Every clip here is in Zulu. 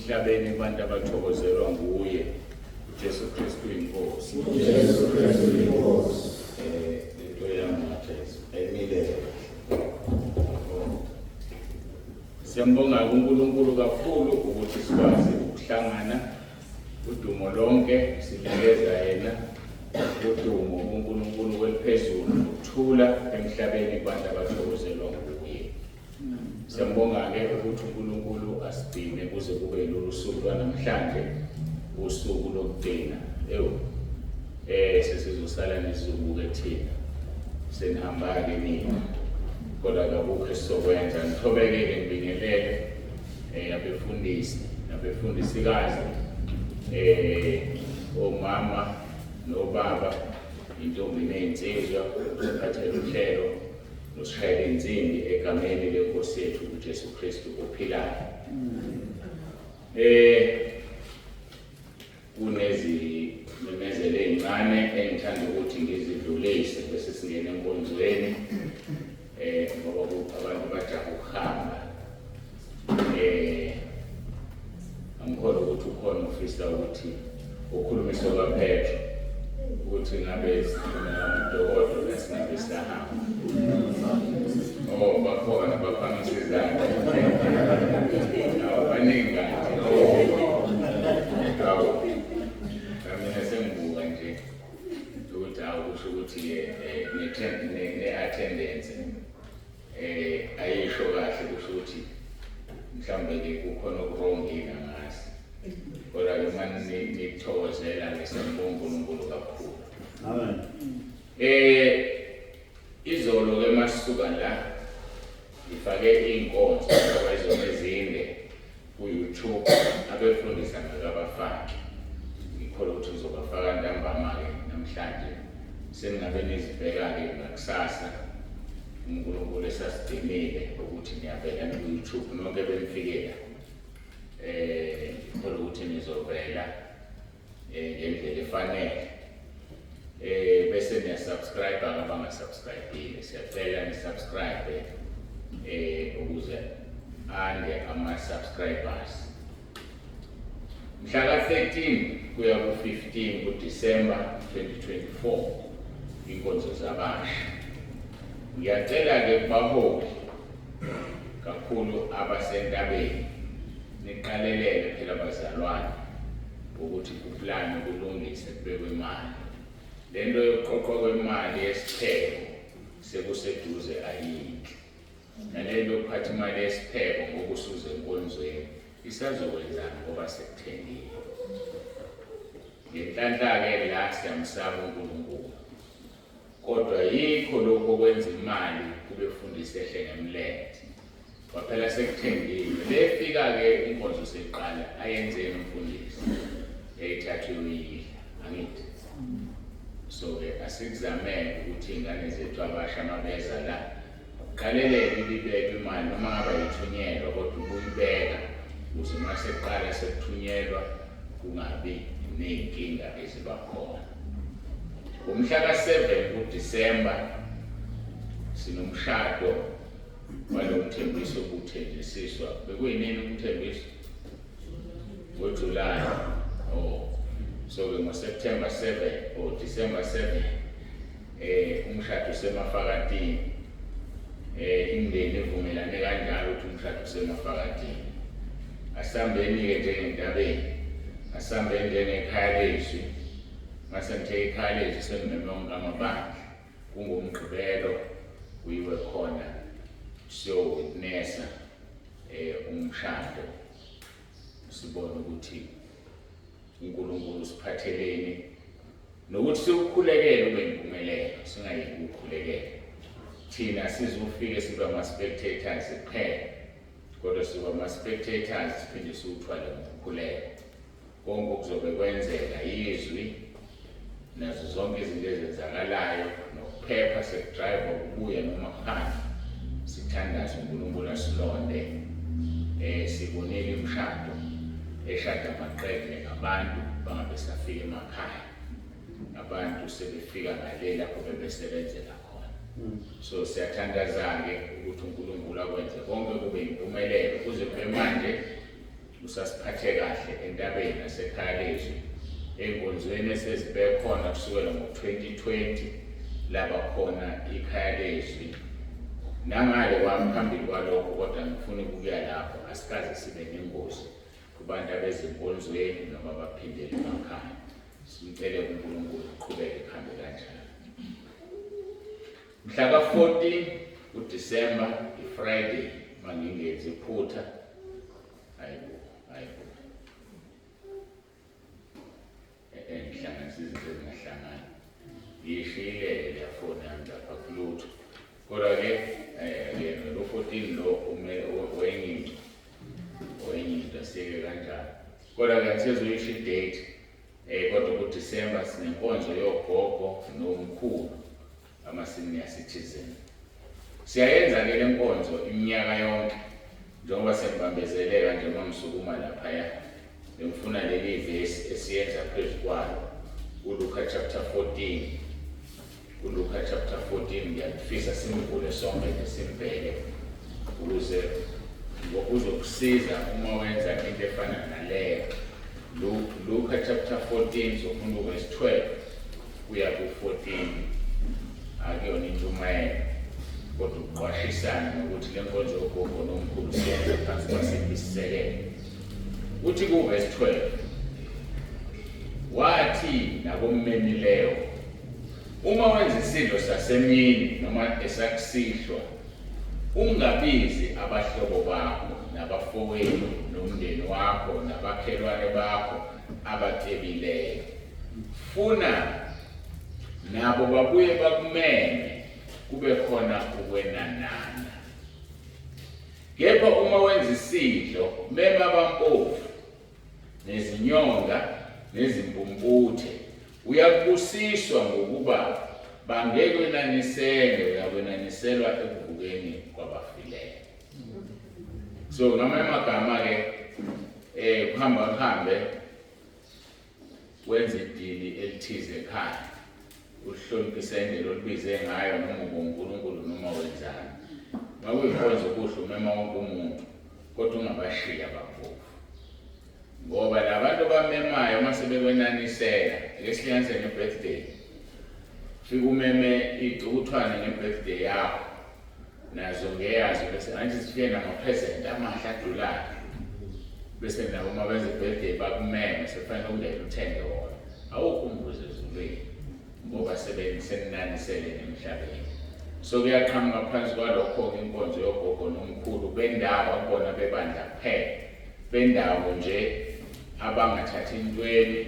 emhlabeni abantu abathokozelwa nguye uJesu Kristu inkosi. Jesu Kristu inkosi. Lento yamaJesu emile. Siyambonga uNkulunkulu kakhulu ukuthi sikwazi ukuhlangana udumo lonke sinikeza yena udumo uNkulunkulu weliphezulu ukuthula emhlabeni kubantu abathokozelwa nguye. Siyambonga-ke ukuthi uNkulunkulu asigcine kuze kube lolu suku lwanamhlanje usuku lokugcina. Sesizosala nesizungu-ke thina senihamba-ke nina kodwa akukho esizokwenza. Ngithobeke-ke ngibingelele abefundisikazi omama nobaba intombi ney'nsizwa ziphathele uhlelo nosishayela insimbi egameni lenkosi yethu uJesu Kristu ophilayo. Kunezimemezelo ey'ncane engithanda ukuthi ngizidlulise bese singena enkonzweni ngoba abantu bajaha ukuhamba. Angikholwa ukuthi ukhona ufisa ukuthi ukhulumiswe kwaPetro ukuthi ngabe udokodo nesingabe sahamba. Bakhona baphangisa izandla. Baningi kanti. Mina sengibuka nje ukuthi kusho ukuthi ne-attendance ayisho kahle kusho ukuthi mhlawumbe-ke kukhona okurongile ngasi. Kodwa-ke manje nithokozela-ke siyambonga uNkulunkulu kakhulu. Amen. Izolo-ke masisuka la ngifake iy'nkonzo izolo ezinde ku-YouTube abefundisa ngakabafaki. Ngikholwa ukuthi ngizobafaka ntambama-ke namhlanje seningabe nizibheka-ke ngakusasa uNkulunkulu esasidinile ukuthi niyavela ku-YouTube nonke benifikela. Ngikholwa ukuthi nizovela ngendlela efanele. Bese niyasubscribe abangasubscribile. Siyacela nisubscribe ukuze ande ama-subscribers. Mhla ka-13 kuya ku-15 kuDisemba 2024 inkonzo zabasha. Ngiyacela-ke kubaholi kakhulu abasentabeni niqalelele phela abazalwane ukuthi kuplane kulungise kubekwe imali. Lento yokuqoqwa kwemali yesipheko sekuseduze ayinhle. Nalento yokuphatha imali yesipheko ngokusuza enkonzweni isazokwenzani ngoba sekuthengiwe. Ngenhlanhla-ke la siyamsaba uNkulunkulu. Kodwa yikho lokho okwenza imali kube fundisa ehle ngemlenze. Kwaphela sekuthengiwe. Lefika-ke inkonzo seyiqala ayenzeni umfundisi. Yayithathwe uyidla. Angithi? So-ke asikuzamele ukuthi iy'ngane zethu abasha mabeza la qalelele libeke imali noma ngaba yithunyelwa kodwa ukuyibeka ukuze mase kuqala sekuthunyelwa kungabi ney'nkinga eziba khona. Ngomhla ka-7 kuDisemba sinomshado walo mthembiso obuthenjisiswa. Bekuyinini umthembiso? NgoJulayi. So-ke ngoSeptember 7 or December 7 umshado usemafakatini. Imindeni evumelane kanjalo ukuthi umshado usemafakatini. Asihambeni-ke njengentabeni, asihambeni njengekhaya lethu. Mase ngithe ikhaya lethu sengimeme wonke amabandla kungumgqibelo kuyiwe khona siyowitnessa umshado sibone ukuthi uNkulunkulu usiphatheleni nokuthi siukhulekele ube impumelelo singayeki ukukhulekela. Thina sizufike sibe ama-spectators kuphela, kodwa sibe ama-spectators siphinde siwuthwale ngokukhuleka. Konke okuzobe kwenzeka izwi nazo zonke izinto ezenzakalayo nokuphepha sekudrayiva ukubuya noma kuhamba sithandaze uNkulunkulu asilonde. Sibonile imishado eshada amaqede ngabantu bangabe safika emakhaya, abantu sebefika ngale lapho bebesebenzela khona. So siyathandaza-ke ukuthi uNkulunkulu akwenze konke kube impumelelo kuze kube manje usasiphathe kahle entabeni nasekhaya lezwi, ey'nkonzweni esezibe khona kusukela ngo-2020 laba khona ikhaya lezwi. Nangale kwami phambili kwalokho kodwa ngifuna ukuya lapho asikaze sibe nengozi kubantu abezinkonzweni noma abaphindela emakhaya. Simcele uNkulunkulu uqhubeke kuhambe kanjalo. Mhla ka-14 uDisemba, iFriday, mangingenzi iphutha. Hayibo. Ngihlanganisa izinto ezingahlangani. Ngiyishiyile leyafoni yami lapha kulutho. Kodwa-ke lo 14 lo wenye asiyeke kanjalo. Kodwa-ke angisezoyisho i-date, kodwa kuDisemba sinenkonzo yogogo nomkhulu, ama-senior citizen. Siyayenza-ke le nkonzo iminyaka yonke, njengoba sengibambezeleka njengoba ngisukuma laphaya. Ngifuna leli verse esiyenza phezu kwalo, uLuka chapter 14. uLuka chapter 14 ngiyafisa simvule sonke nesimbheke ukuze uzokusiza uma wenza into efana naleyo. Luka chapter 14 sofunda verse 12 kuya ku-14. Akuyona intumayelo kodwa ukuqwashisana nokuthi le nkonzo yogogo nomkhulu siyenza phansi kwasiphi isisekelo. Uthi ku-verse 12, wathi nakummemileyo, uma wenza isidlo sasemini noma esakusihlwa, ungabizi abahlobo bakho nabafowenu nomndeni wakho nabakhelwane bakho abatebileyo. Funa nabo babuye bakumeme kube khona ukwenanana. Kepha uma wenza isidlo, mema abampofu nezinyonga nezimpumputhe, uyabusiswa ngokuba bangekwenaniselwe, uyakweniselwa ekuvukeni kwabafileyo. So ngamanye amagama-ke kuhambe wenza idili elithize ekhaya, uhloniphise indlela olibize ngayo noma uNkulunkulu noma wenzani. Makuyinkonzo kuhle umema wonke umuntu, kodwa ungabashiya abampofu. Ngoba labantu abamemayo uma sebekwenanisela, ake sihlanganise nge-birthday. Fika umeme iy'cukuthwane nge-birthday yakho, nazo ngeyazi bese angithi sifike nama-present amahle adlulayo. Bese nabo uma benza i-birthday bakumeme, sekufanele ungeke uthenge wona. Awukhumbuze ezulwini ngoba senininanisele nemhlabeni. So kuyaqhamuka phansi kwalokho-ke inkonzo yogogo nomkhulu bendawo akubona bebandla kuphela, bendawo nje abangathathi intweni,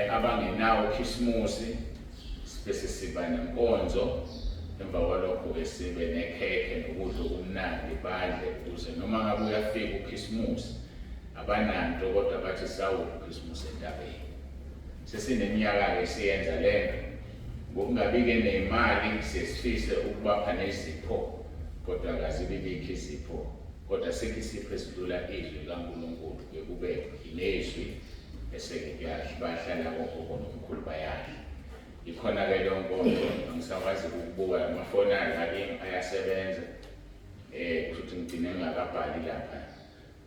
abangenawo ukhisimusi, bese siba nenkonzo. Emva kwalokho-ke sibe nekhekhe nokudla okumnandi badle, ukuze noma ngabe uyafika ukhisimusi abananto kodwa bathi sawulo ukhisimusi entabeni. Sesineminyaka-ke siyenza lento. Ngokungabi-ke nemali sesifise ukubapha nezipho, kodwa akazibibikho izipho, kodwa sekho isipho esidlula izwi likaNkulunkulu-ke kube inezwi eseke bahlala kogogo nomkhulu bayadla. Ikhona-ke leyo nkonzo, angisakwazi ukubuka amafoni akini ayasebenza. Kushuthi ngigcine ngingakabhali lapha,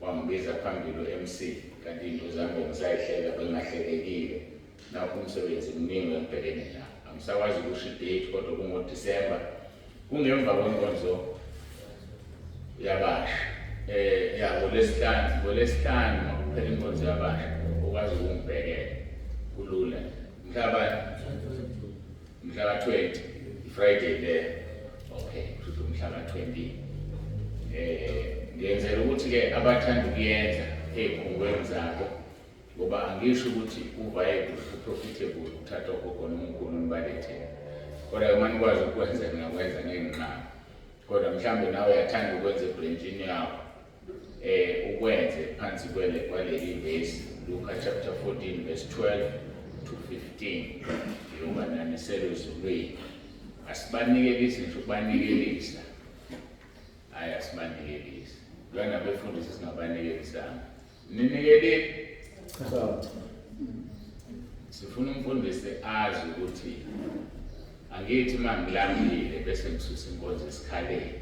wangibiza phambili u-MC, kanti into zami ngisayihlela bengahlelekile. Nakho umsebenzi mningi engibhekene nawo. Angisakwazi ukusho i-date kodwa kungoDisemba, kungemva kwenkonzo yabasha. ngoLwesihlanu makuphela inkonzo yabasha, ukwazi ukungibhekela kulula. Mhla ka-20 Friday le, okay, kusho mhla ka-20. Ngiyenzela ukuthi-ke abathanda ukuyenza ey'khungweni zabo ngoba angisho ukuthi uviable uprofitable ukuthatha okhona umkhulu nibalethele kodwa uma nikwazi ukwenza ningakwenza ngenqaba kodwa mhlambe nawe uyathanda ukwenza ebranchini yakho ukwenze phansi kwaleli verse Luka chapter 14 verse 12 to 15 yoba naniselo ezulwini asibanikelise nje ukubanikelisa hayi asibanikelise lwana befundisi singabanikelisanga ninikelile sifuna umfundisi azi ukuthi angithi mangilambile bese ngisusa inkonzo esikhaleni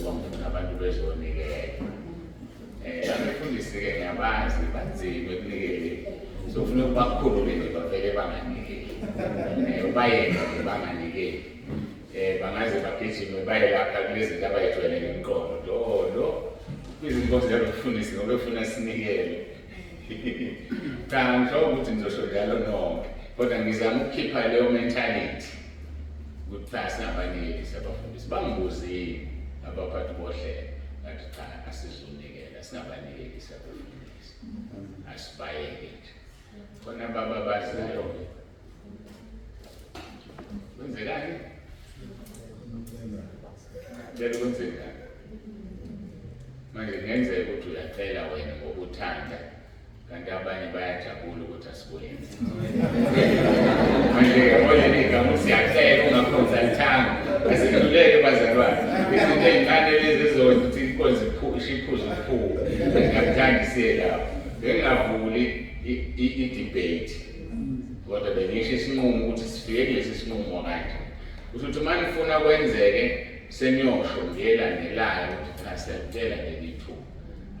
ngoba ngifuna abantu bezonikela abefundisi-ke ngiyabazi banzima ekunikele so ufuna ukubakhulule nje bavele banganikeli ubayeka nje banganikeli bangaze bagijime baye lapha kulezi zinto abayijwayele emqondo lo izinkonzo zabefundisi ngoba befuna sinikele cha ngisho ukuthi ngizosho njalo nonke kodwa ngizama ukukhipha leyo mentality ukuthi cha singabanikeli abafundisi bangibuzile abaphathi bohlelo ngathi cha asizunikela singabanikeli abafundisi asibayeke nje khona baba bazayo kwenzekani njalo kwenzekani manje kungenzeka ukuthi uyacela wena ngokuthanda kanti abanye bayajabula ukuthi asibuyele manje yabona igama usiyacela ungakhonza lithanga asidluleke bazalwane izinto ey'ncane lezi ezokuthi inkonzo ishiphuze uphupho ngakuthanda siye lapho bengingavuli i-debate kodwa bengisho isinqumo ukuthi sifike kulesi sinqumo kanje ukuthi uma nifuna kwenzeke seniyosho ngelandelayo ukuthi cha siyakutshela leli thuba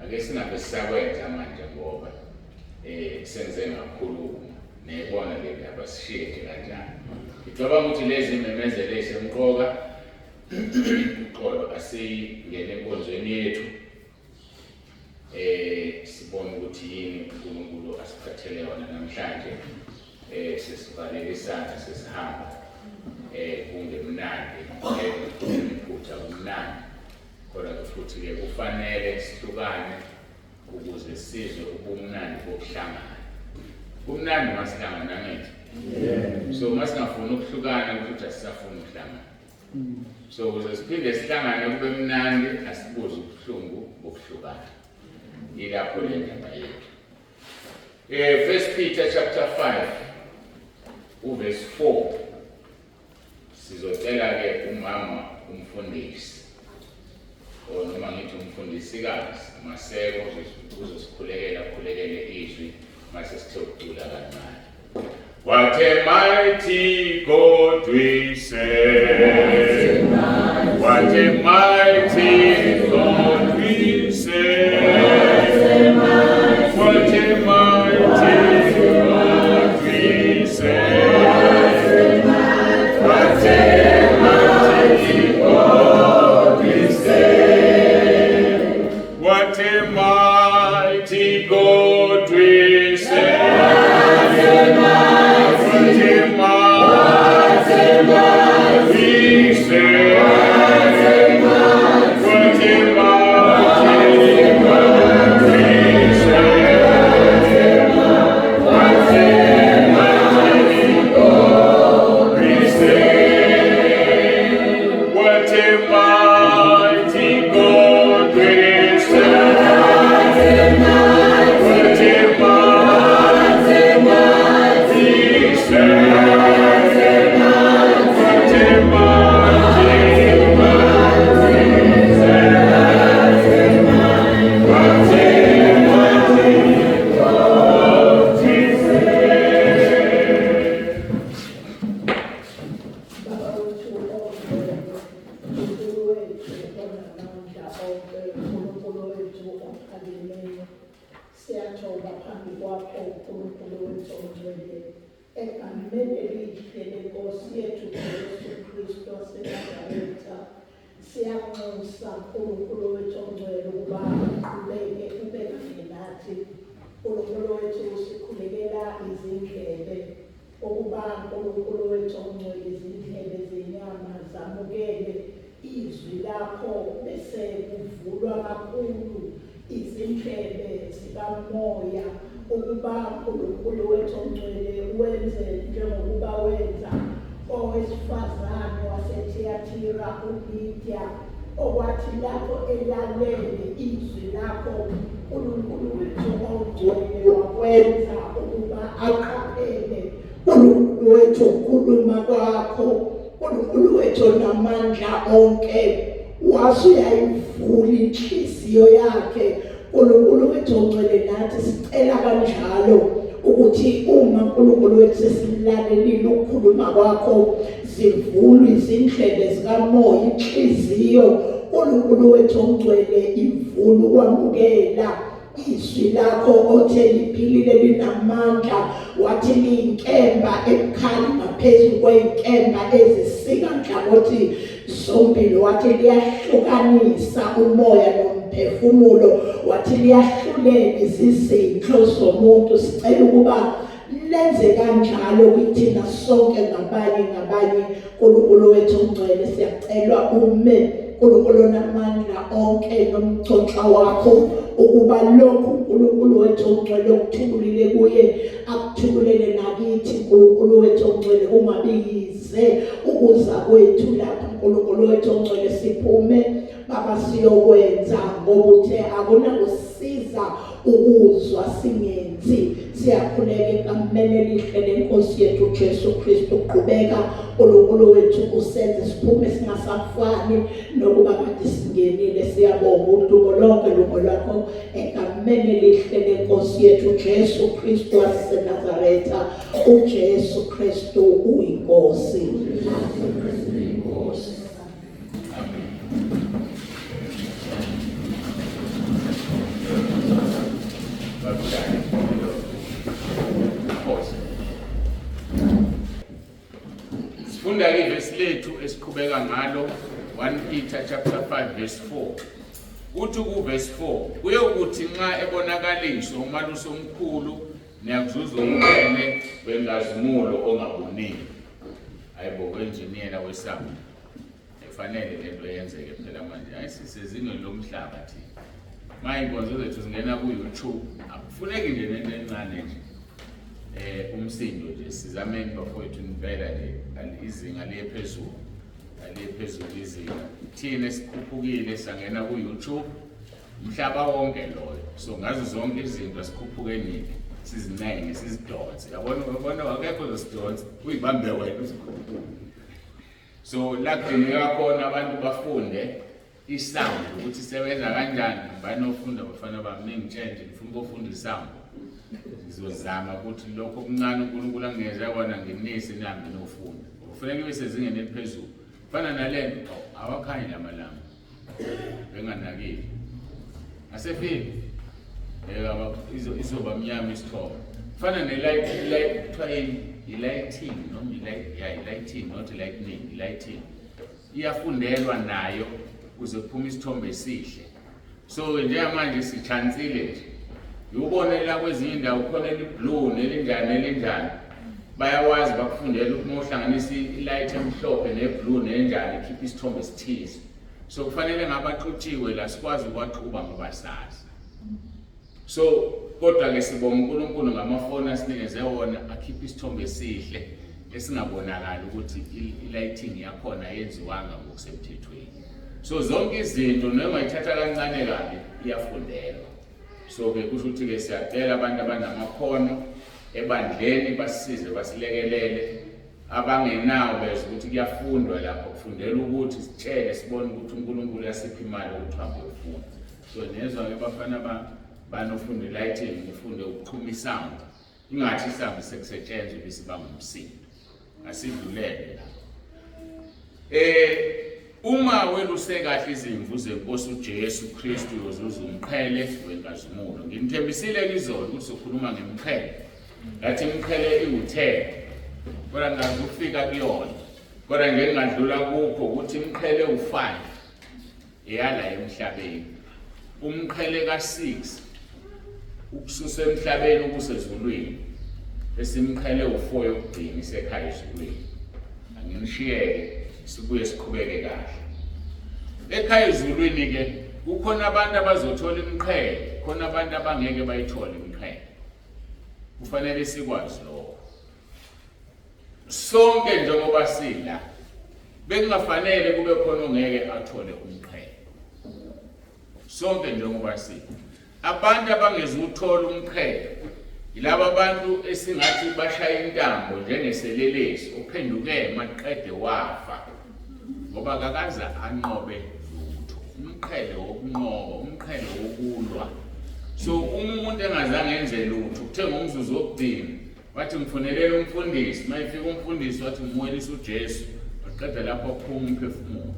ake singabe sisakwenza manje ngoba senze ngakhuluma nebona le ndaba sishiye kanjani ngicabanga ukuthi lezi imemezelo ezisemqoka uqolo asingene enkonzweni yethu sibone ukuthi yini uNkulunkulu asiphathele yona namhlanje sesivalekisana sesihamba kungemnandi iphutha kumnandi kodwa futhi-ke kufanele sihlukane ukuze sizwe ubumnandi bokuhlangana kumnandi masihlangana ngithi so masingafuni ukuhlukana ukuthi asisafuni ukuhlangana so ukuze siphinde sihlangane kube mnandi asibuze ubuhlungu bokuhlukana ilapho le ndaba yethu 1 Peter chapter 5 verse 4 sizocela-ke umama umfundisi noma ngithi umfundisikazi Maseko uzosikhulekele izwi mase sithe ukucula kancane. What a mighty God we serve. What a mighty God we serve. What a mighty God we serve. What a mighty God we serve. What a mighty God we serve. ukuba uNkulunkulu wethu ongcwele wenze njengokuba wenza owesifazane waseThiatira uLidia, okwathi lapho elalele izwi lakho uNkulunkulu wethu ongcwele wakwenza ukuba aqaphele uNkulunkulu wethu ukukhuluma kwakho. uNkulunkulu wethu namandla onke wasuyayivula inhliziyo yakhe. uNkulunkulu wethu ongcwele nathi sicela kanjalo ukuthi uma uNkulunkulu wethu sesilalelile ukukhuluma kwakho, zivulwe izindlebe zikamoya, inhliziyo uNkulunkulu wethu ongcwele ivule ukwamukela izwi lakho othe liphilile linamandla, wathi liyinkemba ebukhali ngaphezu kweyinkemba ezisika nhlangothi zombili, wathi liyahlukanisa umoya nomphefumulo, wathi liyahlulela izizitho zomuntu. Sicela ukuba lenze kanjalo kithina sonke ngabanye. uNkulunkulu wethu ongcwele siyacelwa ume uNkulunkulu namandla onke nomcoxa wakho ukuba lokhu uNkulunkulu wethu ongcwele okuthulile kuye akuthulele nakithi. uNkulunkulu wethu ongcwele kungabiyize ukuza kwethu lapho uNkulunkulu wethu ongcwele siphume Baba siyokwenza ngoba uthe akunakusiza ukuzwa singenzi. Siyakhuleka egameni elihle leNkosi yethu Jesu Kristu, qhubeka uNkulunkulu wethu usenze siphume singasafani nokuba kade singenile. Siyabonga udumo lonke lwakho egameni elihle leNkosi yethu Jesu Kristu waseNazaretha. uJesu Kristu uyinkosi. Sifunda ke verse lethu esiqhubeka ngalo 1 Peter chapter 5 verse 4. Uthi ku verse 4 kuye ukuthi nxa ebonakaliswa umalusi omkhulu niyakuzuza umqhele wengazimulo ongabonile. Hayibo kwenjiniyela wesango. Efanele lento yenzeke phela manje. Ayisisezingeni lomhlaba thina. Manje inkonzo zethu zingena ku YouTube. Akufuneki nje nento encane nje. Umsindo nje sizameni bafowethu impela nje izinga liyephezulu. Aliyephezulu izinga. Thina esikhuphukile sangena ku YouTube. Umhlaba wonke loyo. So ngazo zonke izinto sikhuphukeni sizinenge sizidonse. Yabona wakekho zosidonse uyibambe wena usikhuphuke. So lakudingeka khona abantu bafunde isound ukuthi isebenza kanjani. Ngibani ofunda bafana bami ngitshenje ngifuna ukufunda isound. Sizozama ukuthi lokho okuncane uNkulunkulu angeze yakona ngenisi nambi nofunda. Kufanele kube sezingeni eliphezulu. Fana nalento awakhanyi lamalanga. Benganakile. Asefiki. Izoba mnyama isithoba. Fana nelight train, lighting noma lighting not lightning, lighting. Iyafundelwa nayo kuze kuphume isithombe esihle. So njengamanje sichansile nje. Ubone la kwezinye indawo khona eliblue nelinjani bayawazi bakufundela ukuthi mohlanganisa ilight emhlophe neblue nenjani ikhipha isithombe esithize. So kufanele ngabaxotshiwe la sikwazi ukwaqhuba ngobasazi. So kodwa ke sibonga uNkulunkulu ngamafoni asinikeze wona akhipha isithombe esihle esingabonakala ukuthi ilighting yakhona yenziwanga ngokusemthethweni. So zonke izinto noma ithatha kancane kabi iyafundelwa. So ke kusho ukuthi ke siyacela abantu abanamakhono ebandleni basisize basilekelele abangenawo bese ukuthi kuyafundwa lapho kufundela ukuthi sitshele sibone ukuthi uNkulunkulu yasipha imali ukuthi hambe ufunda. So nezwa ke bafana banofunda lighting ufunde ukuxhuma isound ingathi isound sekusetshenzwe bese bangumsindo asidlulele la. Uma weluse kahle izimvu zeNkosi uJesu Kristu yozuza umqhele wenkazimulo. Ngimthembisile izolo ukuthi sokhuluma ngemqhele. Ngathi imqhele iwu10. Kodwa ngazufika kuyona. Kodwa nje ngadlula kukho ukuthi imqhele u5 eyala emhlabeni. Umqhele ka6 ukususa emhlabeni ukusezulwini. Esimqhele u4 yokugcina isekhaya ezulwini. Anginishiyeke sibuye siqhubeke kahle. Ekhaya ezulwini ke kukhona abantu abazothola imqhele, khona abantu abangeke bayithole imqhele. kufanele sikwazi lokho. Sonke njengoba sila bekungafanele kube khona ongeke athole umqhele. Sonke njengoba sila abantu abangezuthola umqhele yilabo abantu esingathi bashaya intambo njengeselelesi ophenduke maqede wafa ngoba kakaza anqobe lutho. Umqhele wokunqoba, umqhele wokulwa. So umuntu engazange enze lutho kuthenga umzuzu wokugcina wathi ngifunelela umfundisi, mayifika umfundisi wathi ngimwelisa uJesu, waqeda lapho aphuma umphefumulo.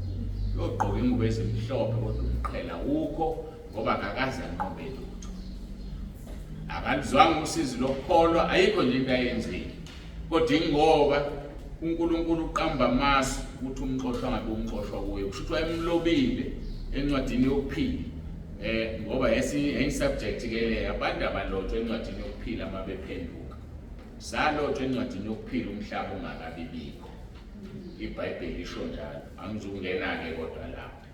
Yogqoka ingubo ezimhlophe kodwa umqhela ukho ngoba kakaza anqobe lutho. Akalizwanga usizi lokukholwa, ayikho nje into ayenzile. Kodwa ingoba uNkulunkulu uqamba amasu ukuthi umxoshwa ngabe umxoshwa kuye. Kusho ukuthi wayemlobile encwadini yokuphila. Ngoba subject ke le abantu abalotshwe encwadini yokuphila mabephenduka. Salotshwe encwadini yokuphila umhlaba ungakabi bikho. iBhayibheli isho njalo. Angizungena ke kodwa lapho.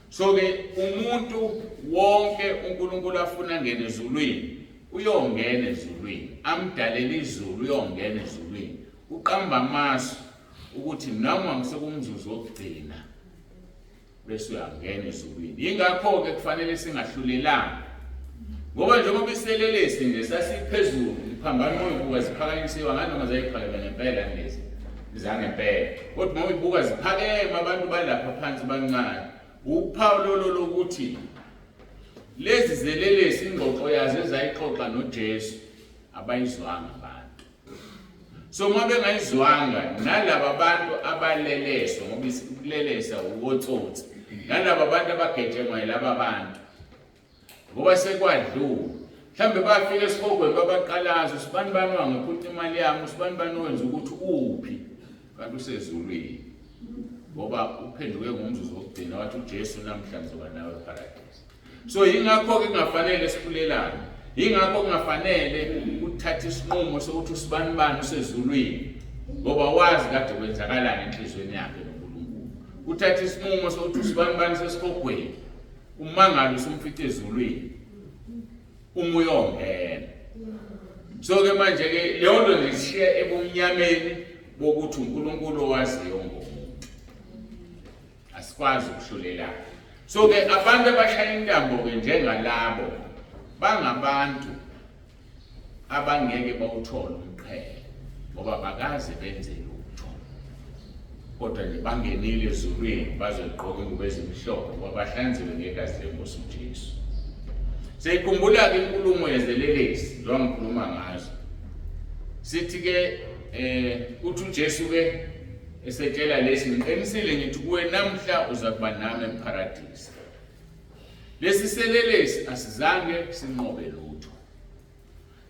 So ke umuntu wonke uNkulunkulu afuna ngene ezulwini, uyongena ezulwini. Amdalela izulu uyongena ezulwini. Uqamba amasu ukuthi noma ngisekumzuzu wokugcina bese uyangena ezulwini. Ingakho ke kufanele singahlulelani. Ngoba njengoba iselelesi nje sasiphezulu, iphambano moyibuka ziphakanyisiwe nganoma zayiphakeme ngempela lezi. Zangempela. Kodwa uma uyibuka ziphakeme abantu balapha phansi bancane. Uphawu lokuthi lezi zelelesi ingxoxo yazo ezayixoxa noJesu abayizwanga abantu. So uma bengayizwanga nalabo abantu abaleleswa ngoba isilelesa uwotsotsi, nalabo abantu abagetshengwa yilabo abantu ngoba sekwadlula. Mhlambe bafika esikogweni babaqalaza usibani bani wangephutha imali yami, usibani bani wenza ukuthi uphi kanti usezulwini. Ngoba uphenduke ngomzuzu wokugcina wathi uJesu namhlanje uzoba nawe eparadise. So ingakho ke kungafanele siphulelane. Ingakho kungafanele uthathe isinqumo sokuthi usibani bani usezulwini ngoba wazi kade kwenzakalani enhlizweni yakhe noNkulunkulu. Uthathe isinqumo sokuthi usibani bani sesikogweni. Umangalo usumfice ezulwini. Umuyongena. So ke manje ke leyo nto ngishiya ebumnyameni bokuthi uNkulunkulu owaziyo ngomuntu. Asikwazi ukuhlulelana. So ke abantu abashaya intambo ke njengalabo bangabantu abangeke bawuthola umqhele ngoba bakaze benze lutho. Kodwa nje bangenile ezulwini bazogqoka ingubo ezimhlophe ngoba bahlanziwe ngegazi lenkosi uJesu. Seyikhumbula ke inkulumo yezelelesi lo ngikhuluma ngazo. Sithi ke uthi uJesu ke esetshela lesi ngiqinisile ngithi kuwe namhla uza kuba nami eparadise. Lesi selelesi asizange sinqobe lutho.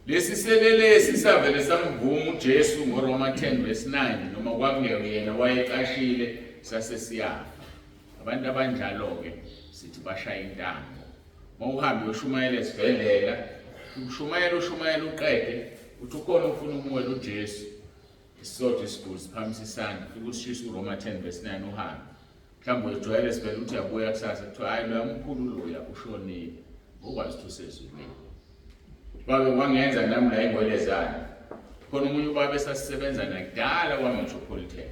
Lesi selelesi savele samvuma uJesu ngoRoma 10:9 noma kwakungeyena wayeqashile sasesiyafa. Abantu abanjalo ke sithi bashaya intambo. Mawuhambe ushumayela esibhedlela, ushumayela uqede, uthi ukhona ufuna ukumwela uJesu. Isizotho isiguli siphamisa isandla, fika usishisa uRoma 10:9 uhambe. Mhlawumbe ujwayele esibhedlela uthi yabuya kusasa kuthiwa hayi lo yamkhulu lo ushonile. Ngokwazi ukuthi usezulwini. Babe wangenza nami la ingwelezana. Khona umunye ubaba esasisebenza nakudala kwaMetropolitan.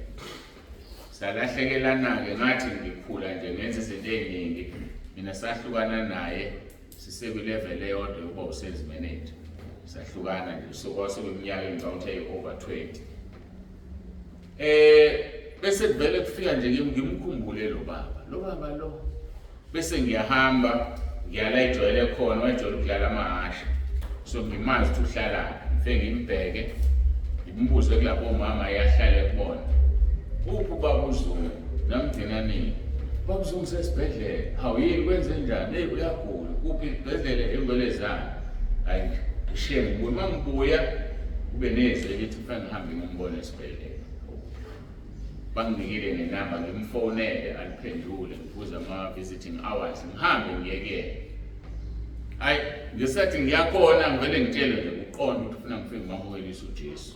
Salahlekelana ke ngathi ngikhula nje ngenza izinto eziningi. Mina sahlukana naye sisekulevel eyodwa yokuba usales manager. Sahlukana nje sokwaseminyaka engawuthe over 20. Bese kuvele kufika nje ngimkhumbule lo baba lo. Bese ngiyahamba ngiyala ijwayele khona wajwayele ukudlala amahasha. So ngimazi ukuthi uhlala ngifike ngimbheke ngimbuze kulabo omama yahlala kubona. Uphi baba uZungu namgcina nini? Baba uZungu sesibhedlela. Hawu yini kwenze njani? Hey uyagula. Kuphi ibhedlela engwelezana? Hayi ngishiye ngibuya mangibuya kube nezwe lithi kufanele ngihambe ngimbone esibhedlela. Banginikile nenamba ngimfonele aliphendule ngibuza ama-visiting hours ngihambe ngiyekele. Hayi ngisathi ngiyakhona ngivele ngitshele nje uqonda ukuthi ufuna ngifike ngimamukele uJesu.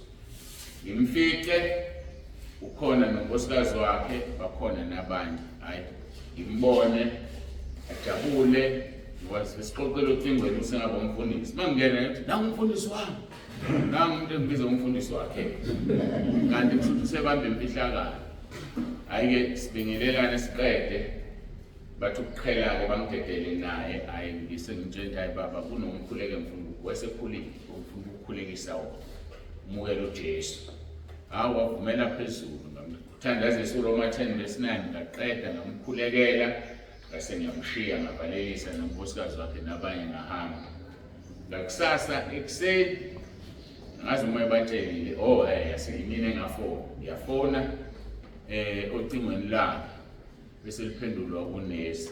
Ngimfice ukhona nonkosikazi wakhe bakhona nabanye. Hayi ngimbone ajabule wasixoxela ucingweni usengaba umfundisi. Mangingena ngithi nangu umfundisi wami. nangu umuntu engibiza umfundisi wakhe kanti futhi sebambe imfihlakalo ayike sibingelelane siqede bathi ukuqhela ke bangidedele naye ayi ngisengitshela hayi baba kunomkhuleke mfundo wasekhulile ufuna ukukhulekisa umukela uJesu wavumela phezulu ngamthandaza eSuroma 10:9 ngaqeda ngamkhulekela bese ngiyamshiya ngavalelisa nonkosikazi wakhe nabanye ngahamba ngakusasa ekuseni ngazi uma ebatshelile yasimine ngiyafona ocingweni lakhe bese liphendulwa kunesi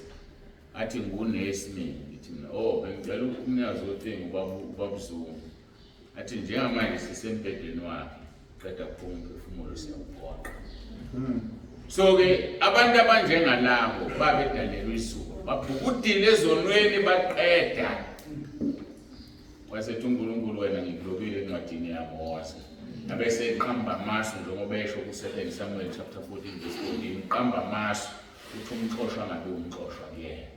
athi ngunesi mina ngithi bengicela umnikazi wocingo ubabuzungu athi njengamanje sisembhedeni wakhe qeda kuphuma umphefumulo siyawugoqa. So ke abantu abanjengalabo babedalelwe isuku babhukudile ezonweni baqeda wasethi uNkulunkulu wena ngikulobile encwadini yaMose abese eqamba amasu njengoba esho ku2 Samuel chapter 14:14 qamba amasu uthi umxoshwa ngabe umxoshwa yena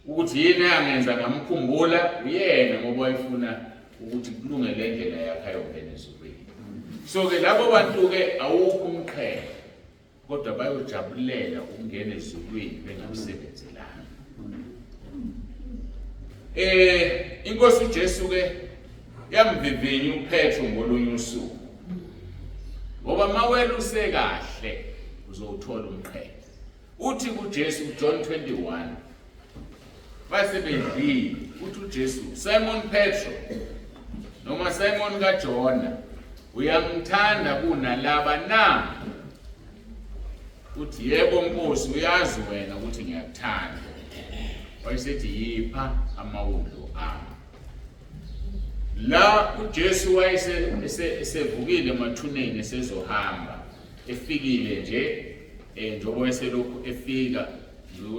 ukuthi yini angenza ngamkhumbula uyena ngoba wayefuna ukuthi kulungele indlela yakhe ayongena ezulwini. So ke labo bantu ke awukho umqhele kodwa bayojabulela ukungena ezulwini bengamsebenzelanga. Inkosi uJesu ke yamvivinya uPetro ngolunye usuku ngoba mawela usekahle uzowuthola umqhele. Uthi kuJesu John 21 basebedlile uthi uJesu Simon Petro noma Simon kaJona uyamthanda kunalaba na? Uthi yebo Nkosi uyazi wena ukuthi ngiyakuthanda. Wayesethi yipha amawundlu ami. La uJesu wayesevukile emathuneni esezohamba efikile nje njengoba eselokhu efika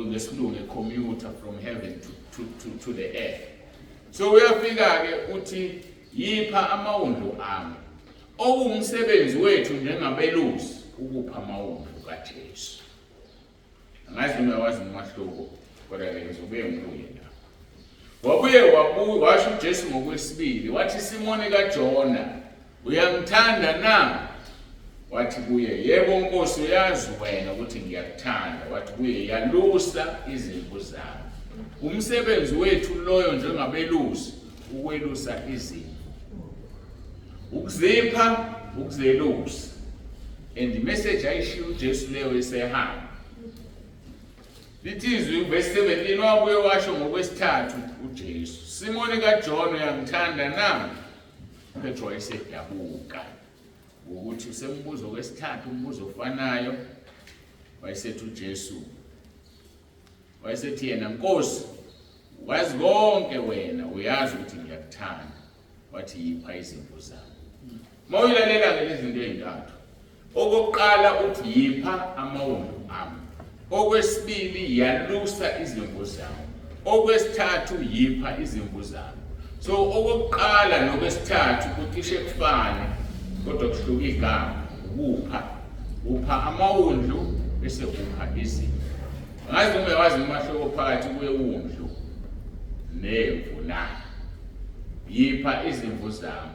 ngesilungu commuter from heaven to the earth. So uyafika ke uthi yipha amawundlu ami. Umsebenzi wethu njengabelusi ukupha amawundlu kaJesu. Angazi noma wazi umahluko kodwa ke ngizobuye ngibuye la. Wabuye washo uJesu ngokwesibili wathi Simoni kaJona uyamthanda na? Wathi kuye yebo Nkosi uyazi wena ukuthi ngiyakuthanda. Wathi kuye yalusa izimvu zami. Umsebenzi wethu loyo njengabelusi ukwelusa izimvu. Ukuzipha ukuzelusa. And the message ayishiya uJesu leyo esehamba. Lithizwe verse 17 wabuye washo ngokwesithathu uJesu Simoni kaJona uyamthanda na? Petro wayesedabuka ukuthi usembuzo kwesithathu umbuzo ofanayo. Wayesethi uJesu wayesethi yena Nkosi wazi konke wena uyazi ukuthi ngiyakuthanda. Wathi yipha izimvu zami. Mawuyilalela ke izinto ezintathu. Okokuqala uthi yipha amawundlu ami. Okwesibili yalusa izimvu zami. Okwesithathu yipha izimvu zami. So okokuqala nokwesithathu kucishe kufane kodwa kuhluka igama. Upha amawundlu bese upha izimvu. Ngazi uma wazi umahluko phakathi kwewundlu nemvu na. Yipha izimvu zami.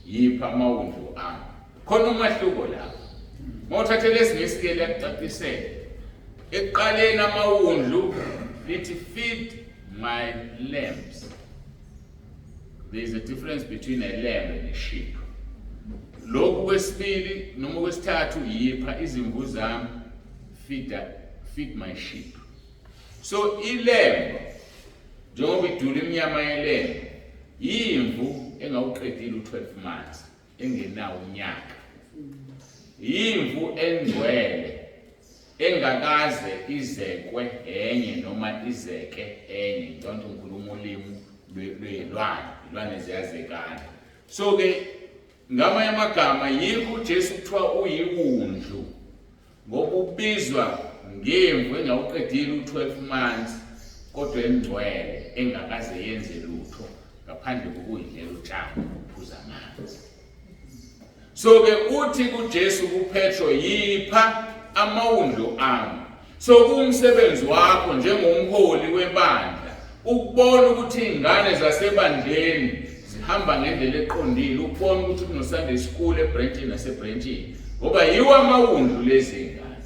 Yipha amawundlu ami. Khona umahluko lapho. Mawuthathe lesingesikele yakucacisela. Ekuqaleni amawundlu lithi feed my lambs. There is a difference between a lamb and a sheep. Lokhu kwesibili noma kwesithathu yipha izimvu zami feed my sheep. So ilembu njengoba idula iminyama yelembu yimvu engawuqedile u12 months engenawo unyaka. Yimvu engcwele engakaze izekwe enye noma izeke enye. Ntonto ngikhuluma ulimi lwezilwane ziyazekana. So ke ngamanye amagama yikho uJesu kuthiwa uyiwundlu ngoba ubizwa ngemvu engawuqedile u12 months kodwa engcwele engakaze yenze lutho ngaphandle kokuyidlela utshani ukuphuza amanzi. So ke uthi kuJesu kuPetro yipha amawundlu ami. So kumsebenzi wakho njengomholi webandla ukubona ukuthi izingane zasebandleni hamba ngendlela eqondile ukubona ukuthi kuno Sunday school ebranchini nasebranchini ngoba yiwo amawundlu lezi ngane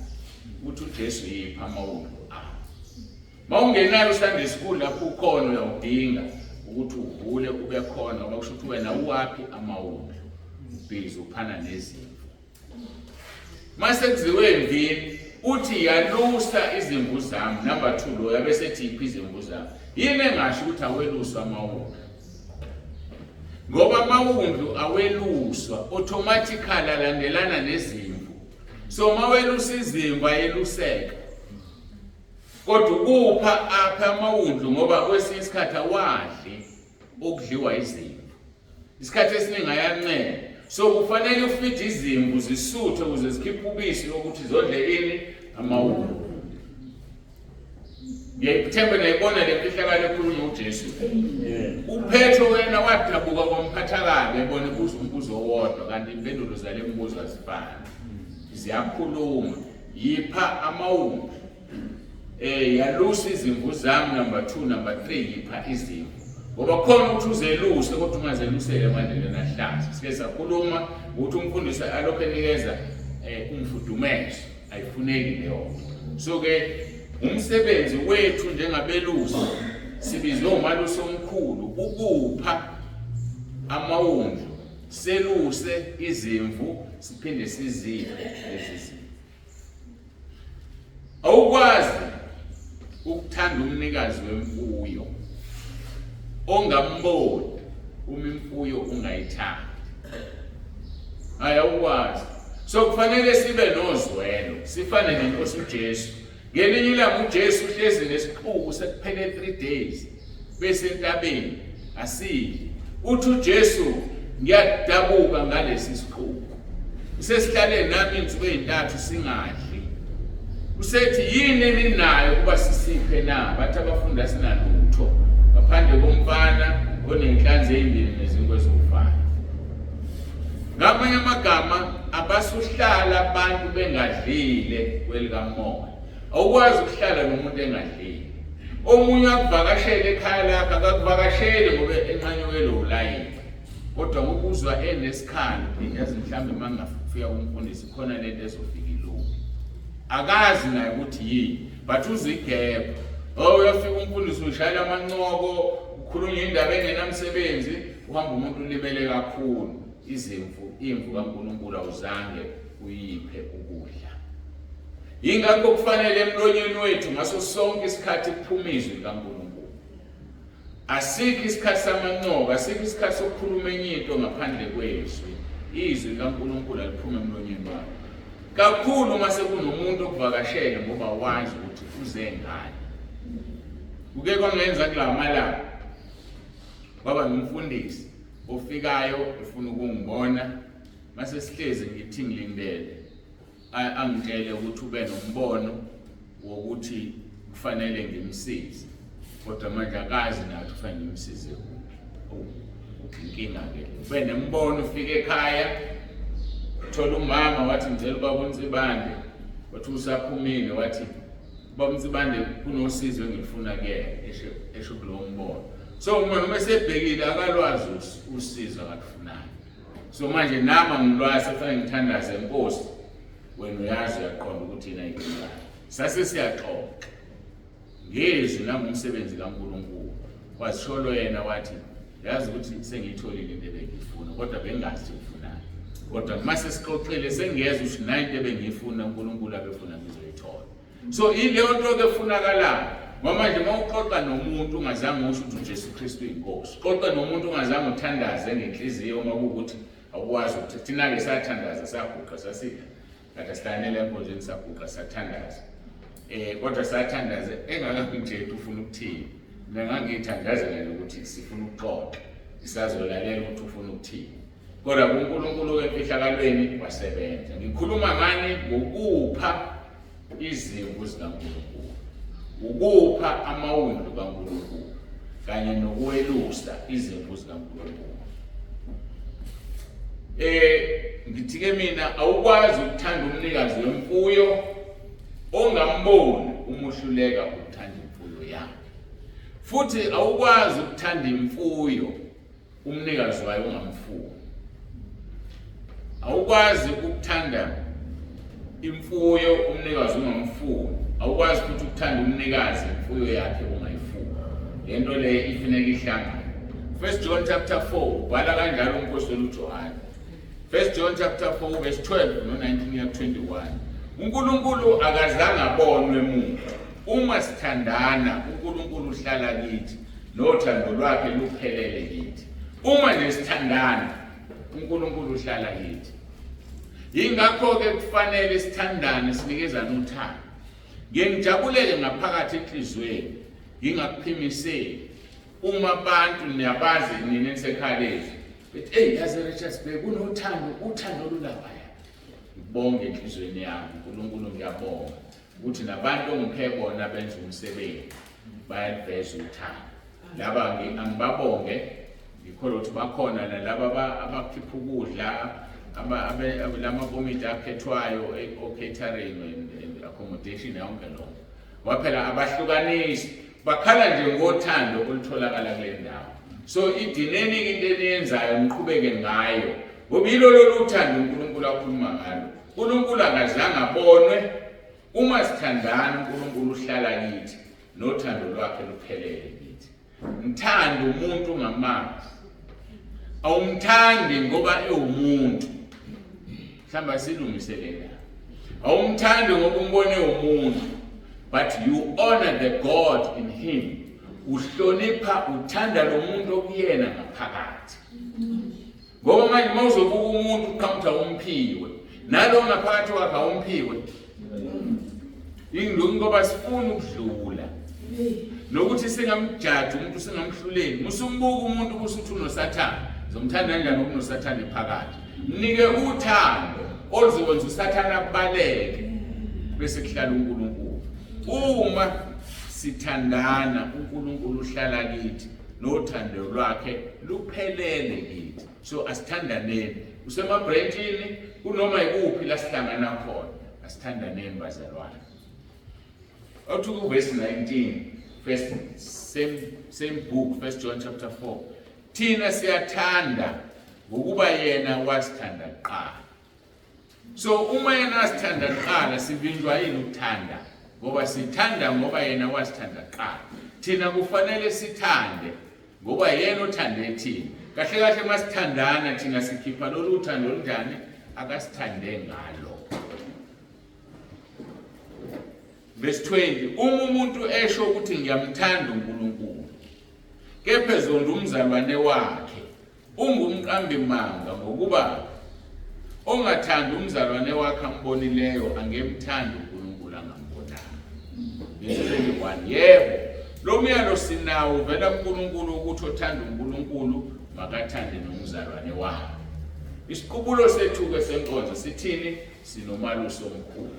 ukuthi uJesu yipha amawundlu mawungenayo Sunday school lapho ukhona uyawudinga ukuthi uvule kube khona ngoba kusho ukuthi wena uwaphi amawundlu ubhizi uphana nezimvu mase kuziwe endlini uthi yalusa izimvu zami number 2 lo yabe sethi iphi izimvu zami yini engasho ukuthi aweluswa amawundlu ngoba amawundlu aweluswa automatically alandelana nezimvu so mawelusa izimvu ayeluseka kodwa kupha apha amawundlu ngoba kwesinye isikhathi awadli okudliwa izimvu isikhathi esiningi ayancela so kufanele ufide izimvu zisuthe ukuze zikhiphe ubisi ukuthi zodle ini amawundlu ngiyithembe nayibona le mfihlakalo ekhulunywa uJesu uPetro wena wadabuka komphathakazi ebona umbuzo owodwa kanti impendulo zale mbuzo azifani ziyakhuluma yipha amawundlu yalusa izimvu zami number 2 number 3 yipha izimvu ngoba khona ukuthi uzeluse kodwa ungazelusele emandeleni ahlaza sike sakhuluma ukuthi umfundisi alokho enikeza umfudumezo ayifuneki leyo so ke umsebenzi wethu njengabelusi sibizwe umalusi omkhulu ukupha amawundlu seluse izimvu siphinde siziphe lezi zimvu awukwazi ukuthanda umnikazi wemfuyo ongamboni uma imfuyo ungayithandi ayawukwazi so kufanele sibe nozwelo sifane nenkosi uJesu ngelinye ilanga uJesu uhlezi nesixuku sekuphele 3 days bese entabeni asidli uthi uJesu ngiyadabuka ngalesi sixuku sesihlale nami insuku ezintathu singadli usethi yini ninayo kuba sisiphe na bathi abafunda sinalutho ngaphandle komfana onenhlanzi ezimbili nezinkwe zokufana ngamanye amagama abasuhlala abantu bengadlile kwelikamoya awukwazi ukuhlala nomuntu engadlile omunye akuvakashele ekhaya lakhe akakuvakashele ngoba enqanyukelwe ulayini kodwa ngokuzwa enesikhalo yazi mhlambe mangafika umfundisi khona lento ezofika ilungu akazi naye ukuthi yini but uzigeba uyafika umfundisi ushayela amancoko ukhulunya indaba engenamsebenzi uhamba umuntu ulibele kakhulu imvu kaNkulunkulu awuzange uyiphe ukudla ingakho kufanele emlonyeni wethu ngaso sonke isikhathi kuphumizwe kaNkulunkulu asikho isikhathi samancoka asikho isikhathi sokukhuluma enye into ngaphandle kwezwi izwi kaNkulunkulu aliphume emlonyeni wakho kakhulu mase kunomuntu okuvakashele ngoba wazi ukuthi uze ngani kuke kwangenza kula malanga baba nomfundisi ofikayo ufuna ukungibona mase sihleze ngithi ngilindele angitshele ukuthi ube nombono wokuthi kufanele ngimsize kodwa manje akazi nathi kufanele ngimsize inkinga ke ube nembono ufike ekhaya uthola umama wathi ngicela ubaba uNtsibande wathi usaphumile wathi ubaba uNtsibande kunosizo engifuna kuyena esho kulo mbono so uma sebhekile akalwazi usizo akalufunayo so manje nama ngilwazi kufanele ngithandaze inkosi wena uyazi uyaqonda ukuthi ina inkinga sase siyaxoxa ngezwi nangumsebenzi kaNkulunkulu wazisholo yena wathi yazi ukuthi sengiyitholile into ebengifuna kodwa bengazi ukufunayo kodwa mase sixoxile sengiyeza ukuthi nayo into ebengifuna uNkulunkulu abefuna ngizoyithola so ileyo nto ke efunakalayo manje mawuxoxa nomuntu ungazange usho ukuthi uJesu Kristu inkosi xoxa nomuntu ungazange uthandaze ngenhliziyo uma kuukuthi awukwazi ukuthi thina ke sathandaza saguqa sasika kade sihlangene enkonzweni saguqa sathandaza kodwa sathandaza engakangitshela ufuna ukuthini ngangithandazela ukuthi sifuna ukuxoxa isazolalela ukuthi ufuna ukuthini kodwa uNkulunkulu emfihlakalweni wasebenza ngikhuluma ngani ngokupha izimvu zikaNkulunkulu ukupha amawundlu kaNkulunkulu kanye nokwelusa izimvu zikaNkulunkulu ngithike mina awukwazi ukuthanda umnikazi wemfuyo ongamboni umuhluleka ukuthanda imfuyo yakhe futhi awukwazi ukuthanda imfuyo umnikazi wayo ungamfuni. Awukwazi ukuthanda imfuyo umnikazi ungamfuni. Awukwazi futhi ukuthanda umnikazi imfuyo yakhe ungayifuni. Lento le ifuneka ihlangane. 1 John chapter 4 ubhala kanjalo umpostoli uJohane. 1 John chapter 4 verse 12 no 19 ya 21. uNkulunkulu akazange abonwe umuntu. Uma sithandana uNkulunkulu uhlala kithi nothando lwakhe luphelele kithi. Uma nje sithandana uNkulunkulu uhlala kithi. Yingakho ke kufanele sithandane sinikezana uthando. Ngiyajabulele ngaphakathi enhlizweni ngingakuphimiseli. Uma abantu niyabazi nina nisekhalezi bethi hey yazi Richards Bay kunothando uthando lulabaya. Ngibonge enhlizweni yami uNkulunkulu ngiyabonga ukuthi nabantu ongiphe bona benza umsebenzi bayaveza uthando. Laba angibabonge ngikholwa ukuthi bakhona nalaba abakhipha ukudla lama komiti akhethwayo o-catering and accommodation yonke lokho. Waphela abahlukanisi bakhala nje ngothando olutholakala kule ndawo. So idineni into eniyenzayo niqhubeke ngayo. Ngoba yilo lolu thando uNkulunkulu akhuluma ngalo. uNkulunkulu akazange abonwe. Uma sithandana uNkulunkulu uhlala kithi nothando lwakhe luphelele kithi. Mthanda umuntu ngamazi. Awumthandi ngoba ewumuntu. Mhlamba silungiselela. Awumthandi ngoba umbone umuntu. But you honor the God in him. Uhlonipha uthanda lo muntu okuyena ngaphakathi. Ngoba manje mawuzobuka umuntu uqhamuka umphiwe. Nalo ngaphakathi wakhe awumphiwe. Ingilungu ngoba sifuna ukudlula. Nokuthi singamjaji umuntu singamhluleli. Musumbuka umuntu kusuthi unoSathane. Zomthanda kanjani ukunoSathane phakathi. Mnike uthando oluzokwenza uSathane akubaleke bese kuhlala uNkulunkulu. Uma sithandana uNkulunkulu uhlala kithi nothando lwakhe luphelele kithi. So asithandaneni. Usemabranchini kunoma ikuphi la sihlangana khona. Asithandaneni bazalwane. Out to verse 19, same book, 1 John chapter 4. Thina siyathanda ngokuba yena wasithanda kuqala. So uma yena wasithanda kuqala sivinjwa yini ukuthanda? Ngoba sithanda ngoba yena wasithanda kuqala. Thina kufanele sithande ngoba yena uthande thina. Kahle kahle masithandana thina sikhipha lolu uthando olunjani akasithande ngalo. Verse 20, umuntu esho ukuthi ngiyamthanda uNkulunkulu kepha zonke umzalwane wakhe ungumqambi manga ngokuba ongathanda umzalwane wakhe ambonileyo angemthanda uNkulunkulu angambonanga. Verse 21, yebo lo myalo sinawo uvela kuNkulunkulu ukuthi othanda uNkulunkulu makathande nomzalwane wakhe. Isiqubulo sethu ke senkonzo sithini? Sinomalusi omkhulu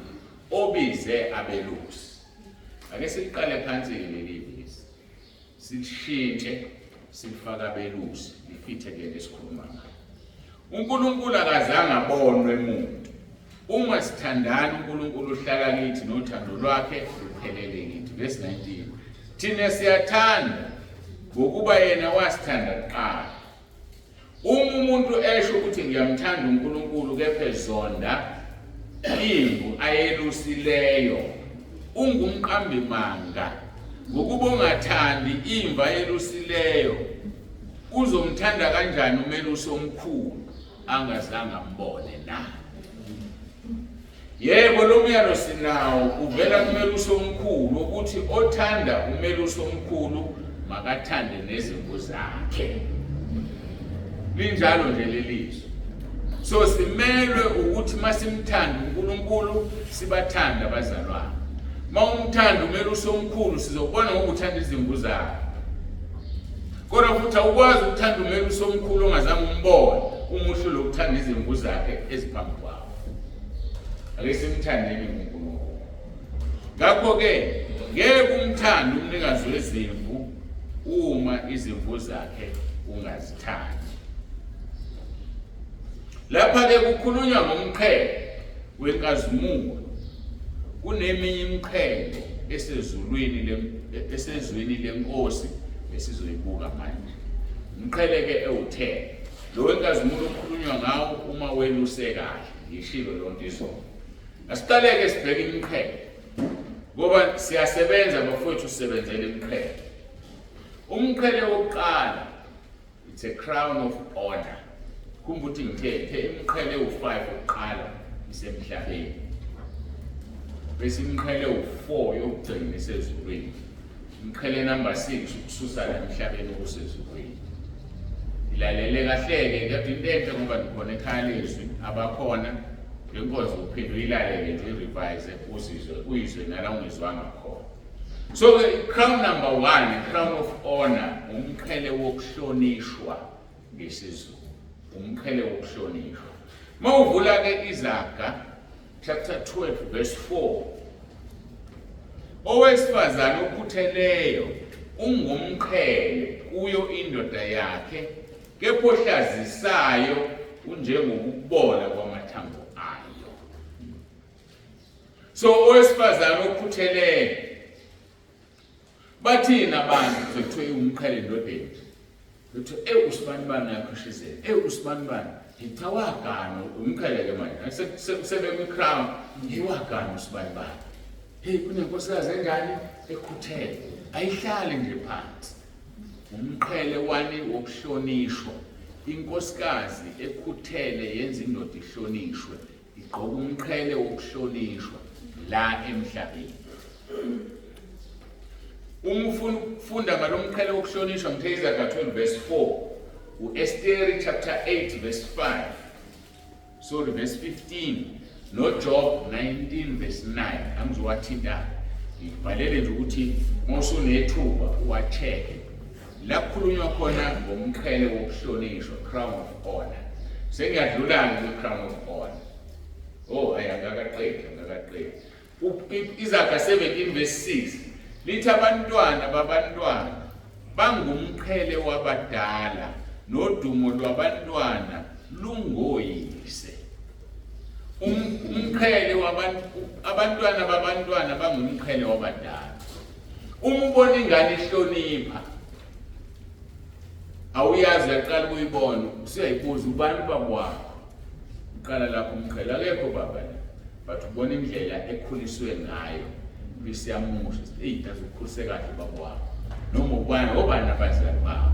obize abelusi. Ake siqale phansi leli vesi. Sishintshe sifaka abelusi lifithe ke lesikhuluma ngayo. uNkulunkulu akazange abonwe umuntu. Uma sithandana uNkulunkulu uhlala kithi nothando lwakhe luphelele kithi. Verse 19. Thina siyathanda ngokuba yena wasithanda kuqala. Uma umuntu esho ukuthi ngiyamthanda uNkulunkulu kepha zonda imvu ayelusileyo ungumqambi manga ngokuba ungathandi imva ayelusileyo uzomthanda kanjani umelusi omkhulu angazange ambone na? Yebo lo myalo sinawo uvela kumelusi omkhulu ukuthi othanda umelusi omkhulu makathande nezimvu zakhe. Linjalo nje lelizwe. So simelwe ukuthi masimthanda uNkulunkulu sibathanda abazalwane. Mawumthanda umelusi omkhulu sizobona ngokuthanda izimvu zakhe. Kodwa futhi awukwazi ukuthanda umelusi omkhulu ongazange umbone umuhlo lokuthanda izimvu zakhe eziphambi kwawo. Ake simthandeni uNkulunkulu. Ngakho ke ngeke umthande umnikazi wezimvu uma izimvu zakhe ungazithandi. Lapha ke kukhulunywa ngomqhele wenkazimulo. Kuneminye imqhele esezulwini lenkosi esizoyibuka manje. umqhele ke ewu10 lo wenkazimulo okhulunywa ngawo uma weluse kahle ngishilo lonke izolo. Asiqaleke sibheke imiqhele ngoba siyasebenza bafowethu sisebenzele imiqhele. Umqhele wokuqala it's a crown of honor. Kumbe uthi ngithethe imiqhele u5 oqala isemhlabeni. Bese imiqhele u4 yokugcina isezulwini. Umqhele number 6 ukususa la emhlabeni okusezulwini. Ilalele kahle ke into enhle ngoba nikhona ekhaya lezwi abakhona lenkonzo uphinde uyilalele nje revise uyizwe nala ungizwanga khona. So the crown number 1, crown of honor, umqhele wokuhlonishwa ngesizulu. Umqhele wokuhlonishwa. Mawuvula ke Izaga chapter 12 verse 4. Owesifazane okhutheleyo ungumqhele kuyo indoda yakhe kepha ohlazisayo unjengokubola kwamathambo ayo. So owesifazane okhutheleyo bathina abantu kuthiwe umqhele endodeni. Kuthiwe usibani bani yakhoshizela. Usibani bani ngicawagana umqhele ke manje. Sebeme crown ngiwagana usibani bani. Kunenkosikazi enjani ekhuthele. Ayihlali nje phansi. Umqhele wani wokuhlonishwa. Inkosikazi ekhuthele yenza indoda ihlonishwe. Igqoka umqhele wokuhlonishwa la emhlabeni. Uma ufunda ngalomqhele wokuhlonishwa ngithe Izaga 12 verse 4, uEsther chapter 8 verse 5, sorry verse 15, noJob 19 verse 9. Angizowathinta. Ibhalele nje ukuthi mawusunethuba uwacheke. La kukhulunywa khona ngomqhele wokuhlonishwa, crown of honor. Sengiyadlula ke crown of honor. Ayangakaqedi. Izaga 17 verse 6. Lithi abantwana babantwana bangumqhele wabadala nodumo lwabantwana lungoyise. Umqhele abantwana babantwana bangumqhele wabadala. Uma ubona ingane ihlonipha awuyazi yaqala ukuyibona usiyayibuza ubani baba wakho. Uqala lapho umqhele akekho baba la. But ubona indlela ekhuliswe ngayo. Bisiyamusha azukhuliseka kahle baba wakho. Noma ubani abazali bakho.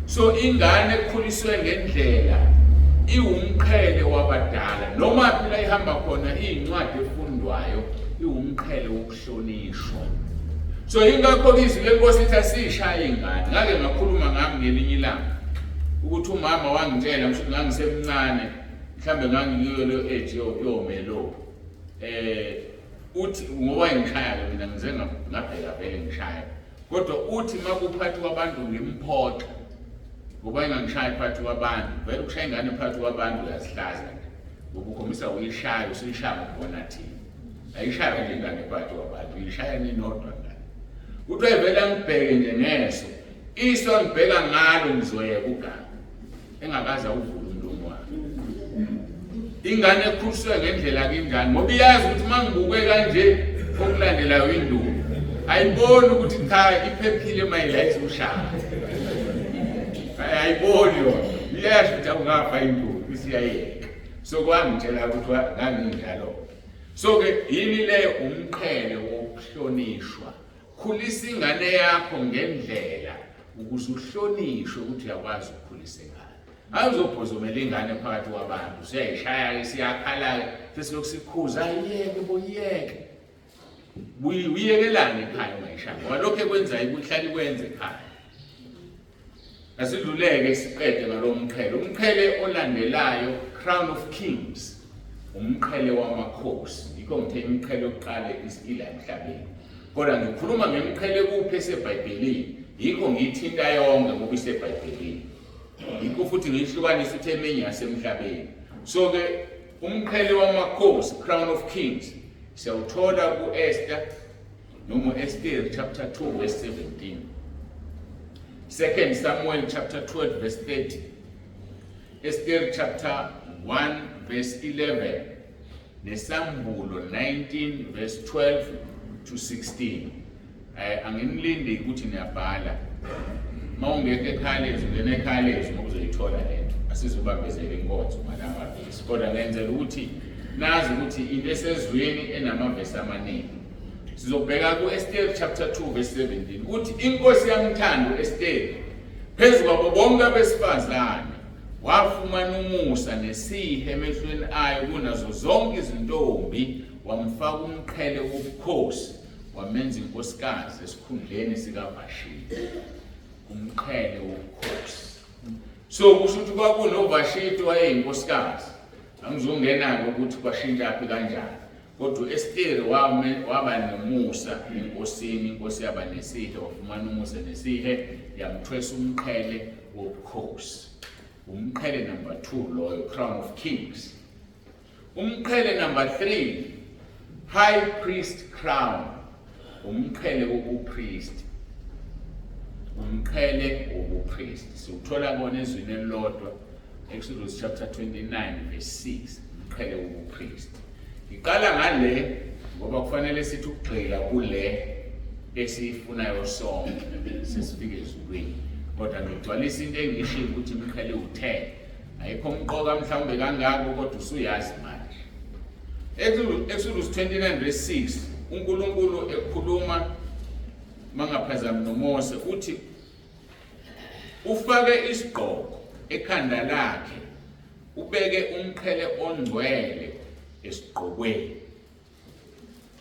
So ingane ekhuliswe ngendlela iwumqhele wabadala noma phela ihamba khona incwadi efundwayo iwumqhele wokuhlonishwa. So ingakho izwi lenkosi ithi asishaya ingane. Ngake ngakhuluma ngami ngelinye ilanga ukuthi umama wangitshela mhlawumbe ngangisemncane mhlambe ngangiyiyo lo age yomelo. Uthi ngoba ngishaya mina ngize ngaphela vele ngishaya. Kodwa uthi makuphathi kwabantu ngimphoxa. Ngoba ngangishaya phathi kwabantu, vele ukushaya ingane phathi kwabantu uyasihlaza nje. Ngoba ukhombisa uyishaya usishaya ngibona thina. Ayishaya nje ingane phathi kwabantu, uyishaya ninodwa ngane. Uthi vele ngibheke nje ngeso. Iso ngibheka ngalo ngizoyeka ugama. Engakaza uvula umlomo wakhe. Ingane ekhuliswe ngendlela kanjani ngoba iyazi ukuthi mangibuke kanje okulandelayo induku ayiboni ukuthi cha iphephile mayela izushaya. Ayiboni yona. Iyazi ukuthi ungafa induku isiyayeka. So kwangitshela ukuthi nganginjalo. So ke yini le umqhele wokuhlonishwa. Khulisa ingane yakho ngendlela ukuze uhlonishwe ukuthi uyakwazi ukukhulisa ingane. Awuzophozomela ingane phakathi kwabantu siyayishaya isiyakhala sesilokukhuza ayiyeke boyeke. Uyekelane ekhaya mayishaya. Ngoba lokho ekwenza ikuhlali kwenze ekhaya. Asidluleke siqede ngalomqhele. Umqhele olandelayo crown of kings. Umqhele wamakhosi. Yikho ngithe imiqhele yokuqala ila emhlabeni. Kodwa ngikhuluma ngemqhele kuphi eseBhayibhelini. Yikho ngithinta yonke ngoba iseBhayibhelini. Yikho futhi ngihlukanisa ukuthi eminye yasemhlabeni. So ke umqhele wamakhosi, crown of kings, siyawuthola kuEsther noma Esther chapter 2 verse 17. 2 Samuel chapter 12 verse 30. Esther chapter 1 verse 11. Nesambulo 19 verse 12 to 16. Angimlindi ukuthi niyabhala. Mawungeke ekhalezo ungena ekhalezo ngokuzoyithola lento asizobambezela inkonzo malamavesi kodwa ngenzela ukuthi nazi ukuthi into esezweni enamavesi amaningi. Sizobheka ku-Esther chapter 2 verse 17 ukuthi inkosi yamthanda u-Esther phezu kwabo bonke abesifazane wafumana umusa nesihe emehlweni ayo kunazo zonke izintombi, wamfaka umqhele wobukhosi wamenza inkosikazi esikhundleni sikaVashiti. Umqhele wobukhosi. So kusho ukuthi kwakunoVashiti wayeyinkosikazi. Angizongena ukuthi kwashintsha phi kanjani. Kodwa uEsther waba nomusa enkosini, inkosi yaba nesihe, wafumana umusa nesihe, yamthwesa umqhele wobukhosi. Umqhele number 2 loyo, crown of kings. Umqhele number 3, high priest crown. Umqhele wobupriest. Umqhele wobupriest. Siwuthola kona ezwini elilodwa, Exodus chapter 29 verse 6. Umqhele wobupriest. Iqala ngale ngoba kufanele sithi ukugxila kule esifunayo sonke sesifike ezulwini. Kodwa ngigcwalisa into engishilo ukuthi umqhele u10. Ayikho umqoka mhlawumbe kangako kodwa usuyazi manje. Exodus 29 verse 6 uNkulunkulu ekhuluma mangaphazami noMose uthi ufake isigqoko ekhanda lakhe ubeke umqhele ongcwele esigqokweni.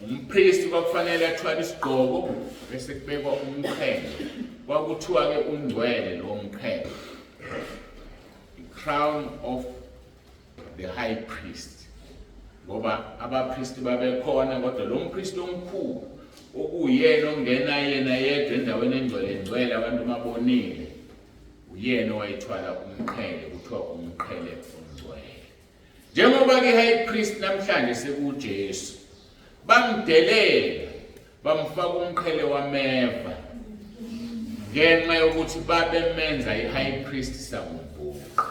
Umpriest kwakufanele athwale isigqoko bese kubekwa umqhele. Kwakuthiwa ke ungcwele lo mqhele. The crown of the high priest. Ngoba abapriest babekhona kodwa lo mpriest omkhulu okuyena ongena yena yedwa endaweni engcwele abantu mabonile uyena owayithwala umqhele, kuthiwa umqhele ongcwele. Njengoba ke high priest namhlanje sekuJesu bamdelela bamfaka umqhele wameva ngenxa yokuthi babemenza i-high priest samubhuqa,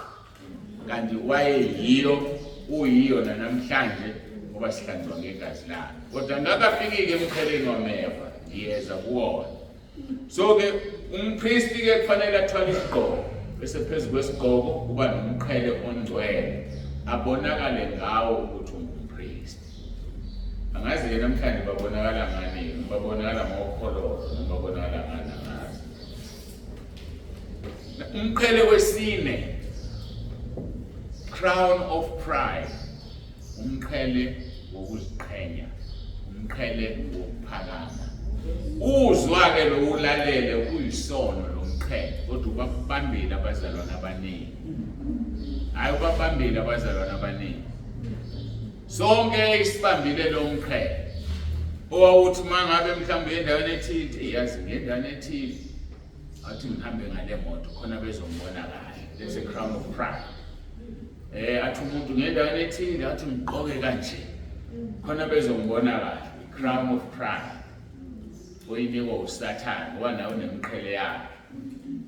kanti uyiyo namhlanje ngoba sihlanzwa ngegazi lakhe. Kodwa ngakafiki-ke emqheleni wameva ngiyeza kuwona. So ke umpriest ke kufanele athwale isigqoko bese phezu kwesigqoko kuba nomqhele ongcwele abonakale ngawo ukuthi ungumpriest. Angazi namhlanje babonakala ngani, babonakala ngokhololo, babonakala ngani. Umqhele wesine, crown of pride. Umqhele wokuziqhenya, umqhele wokuphakama. Uzwa ke lo ulalele kuyisono lo mqhele, kodwa ubabambile abazalwana abaningi. Hayi ubabambile abazalwana abaningi. Sonke isibambile lo mqhele. Owawuthi mangabe mhlawumbe endaweni ethile, yazi ngendaweni ethile athi ngihambe ngale moto khona bezombona kahle. There's a crown of pride. Athi umuntu ngendaweni ethile athi ngigqoke kanje khona bezombona kahle. Crown of pride. Oyinikwa uSathane wanawo nemqhele yakhe.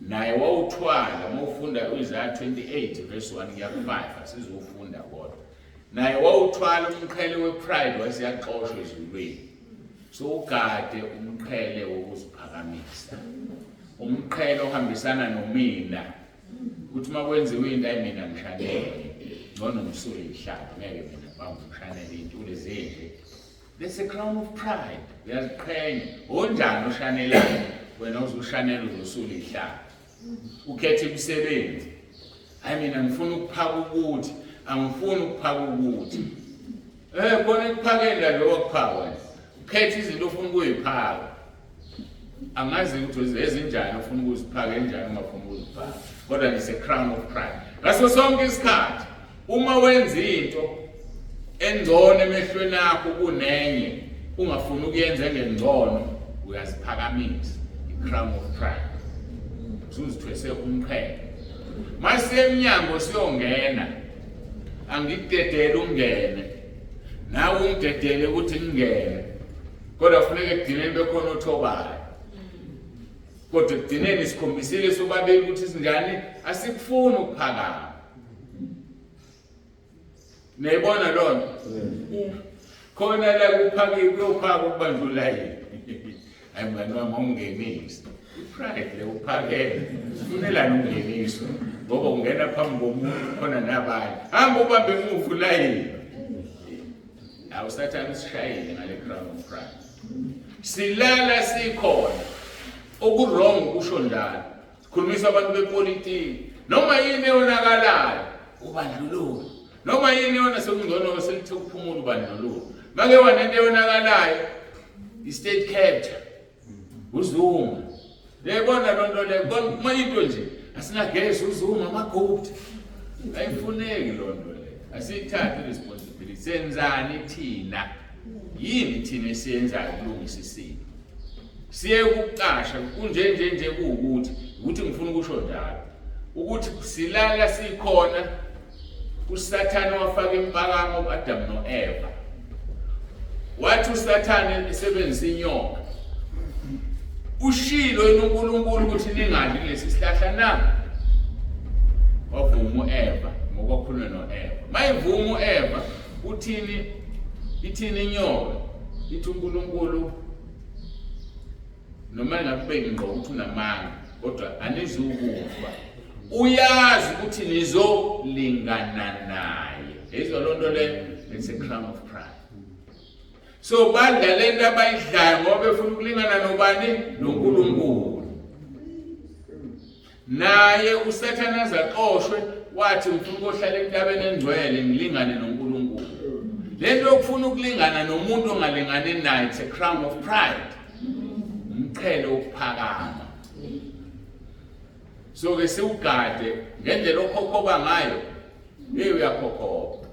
Naye wawuthwala mawufunda uIsaiah 28 verse 1 kuya 5 asizofunda kodwa. Naye wawuthwala umqhele wepride wasiyaxoshwa ezulwini. So ugade umqhele wokuziphakamisa. Umqhele ohambisana nomina. Ukuthi makwenziwe into ayimina ngishanele. Ngcono ngisuke ihlaba ngeke mina bangushanele into lezinje. There's a crown of pride. Uyaziqhenya. Onjani oshanelayo wena uzushanela uzosula ihlaba. Ukhethe imisebenzi. Hayi mina ngifuna ukuphaka ukuthi, angifuni ukuphaka ukuthi. Khona ekuphakela lo wakuphaka. Ukhethe izinto ofuna ukuyiphaka. Angazi ukuthi ezinjani ofuna ukuziphaka enjani ungafuna ukuziphaka. Kodwa it's a crown of pride. Ngaso sonke isikhathi uma wenza into engcono emehlweni akho kunenye ungafuna ukuyenza ngengcono uyaziphakamisa. The crown of pride. Uzithwese umqhele. Mase emnyango siyongena angidedele ungene. Nawe ungidedele ukuthi ngingene. Kodwa kufanele ekudineni bekhona othobayo. Kodwa ekudineni sikhombisile sobabili ukuthi sinjani asikufuni ukuphakama. Nayibona lona? Khona la kuphaki kuyophaka ukubandlula yini. Hayi mngani wami awungenisi. Pride le uphakeme ufunelana ungeniswa ngoba ungena phambi komuntu khona nabanye hamba ubambe umuvu layini awusathana usishayile ngale crown of pride silala sikhona okurong kusho njalo sikhulumisa abantu bepolitiki noma yini eyonakalayo ubandlululo noma yini yona sekungcono selithe ukuphumula ubandlululo make wanento eyonakalayo i-state capture uZuma yayibona lonto le uma into nje asingagesi uZuma amagold ayifuneki lonto le asithathe responsibility senzani thina yini thina esiyenzayo ukulungisa isimo siye ukuqasha kunje ukuthi ngifuna ukusho njalo ukuthi silala sikhona uSathane wafaka impakamo kuAdam noEva wathi uSathane esebenzisa inyoka ushilo uNkulunkulu ukuthi ningadli kulesi sihlahla na wavuma uEva ngokwakhuluma noEva mayivuma uEva uthini ithini inyoka ithi uNkulunkulu noma ngakubeki ngqo ukuthi unamanga kodwa anizukufa uyazi ukuthi nizolingana naye izwa lonto le it's a crown of pride so badla lento abayidlayo ngoba befuna ukulingana nobani noNkulunkulu naye uSathane azaqoshwe wathi ngifuna ukuhlala entabeni engcwele ngilingane noNkulunkulu lento yokufuna ukulingana nomuntu ongalingani naye it's a crown of pride umqhele ukuphakama so ke siwugade ngendlela okhokhoba ngayo uyakhokhoba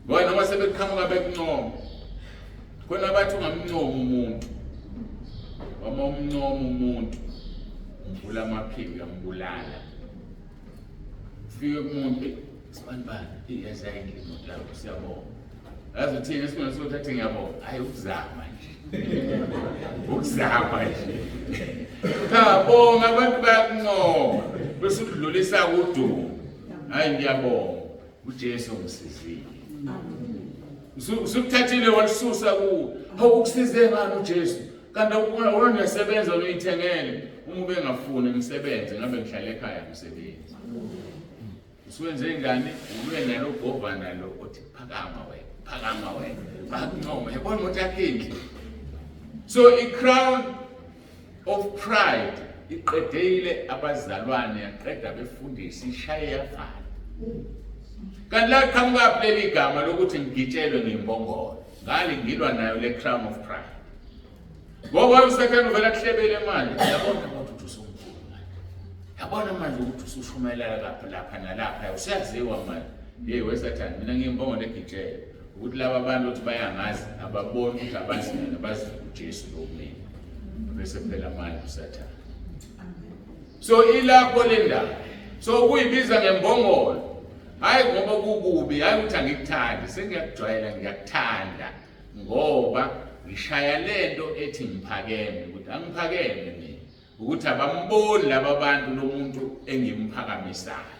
ngoba noma sebeqhamuka bekuncoma khona bathi ungamncoma umuntu uma umncoma umuntu umvula amaphiko uyambulala ufike kumuntu sibanibani yazayini imoto yakho siyabonga yazi thina isibona sothathe ngiyabonga hayi ukuzama nje ukuzama nje bonga abantu bayakuncoma bese udlulisa kudumo hayi ngiyabonga uJesu ngisizile usukuthathile walisusa ku awukusize ngani uJesu kanti wona uyasebenza uyithengele uma ube ngafuni umsebenze ngabe ngihlala ekhaya umsebenzi usuwenze ngani ube nalo governor lo othi phakama wena bakuncoma yabona ukuthi akhenhle so i-crown of pride iqedile abazalwane yaqeda befundisa ishaye yafana kanti la qhamuka leli gama lokuthi ngitshelwe ngembongolo ngale ngilwa nayo le crown of pride ngoba uSathane uvela kuhlebele manje yabona ukuthi usomkhulu manje yabona manje ukuthi usushumayela lapha nalapha usiyaziwa manje weSathane mina ngimbongolo engitshela ukuthi laba bantu ukuthi bayangazi ababona ukuthi abazi uJesu lo mina bese phela manje uSathane so ilapho lendaba so kuyibiza ngembongolo hayi ngoba kukubi hayi ukuthi angikuthandi sengiyakujwayela ngiyakuthanda ngoba ngishaya lento ethi ngiphakeme ukuthi angiphakeme mina ukuthi abamboni laba bantu lomuntu engimphakamisayo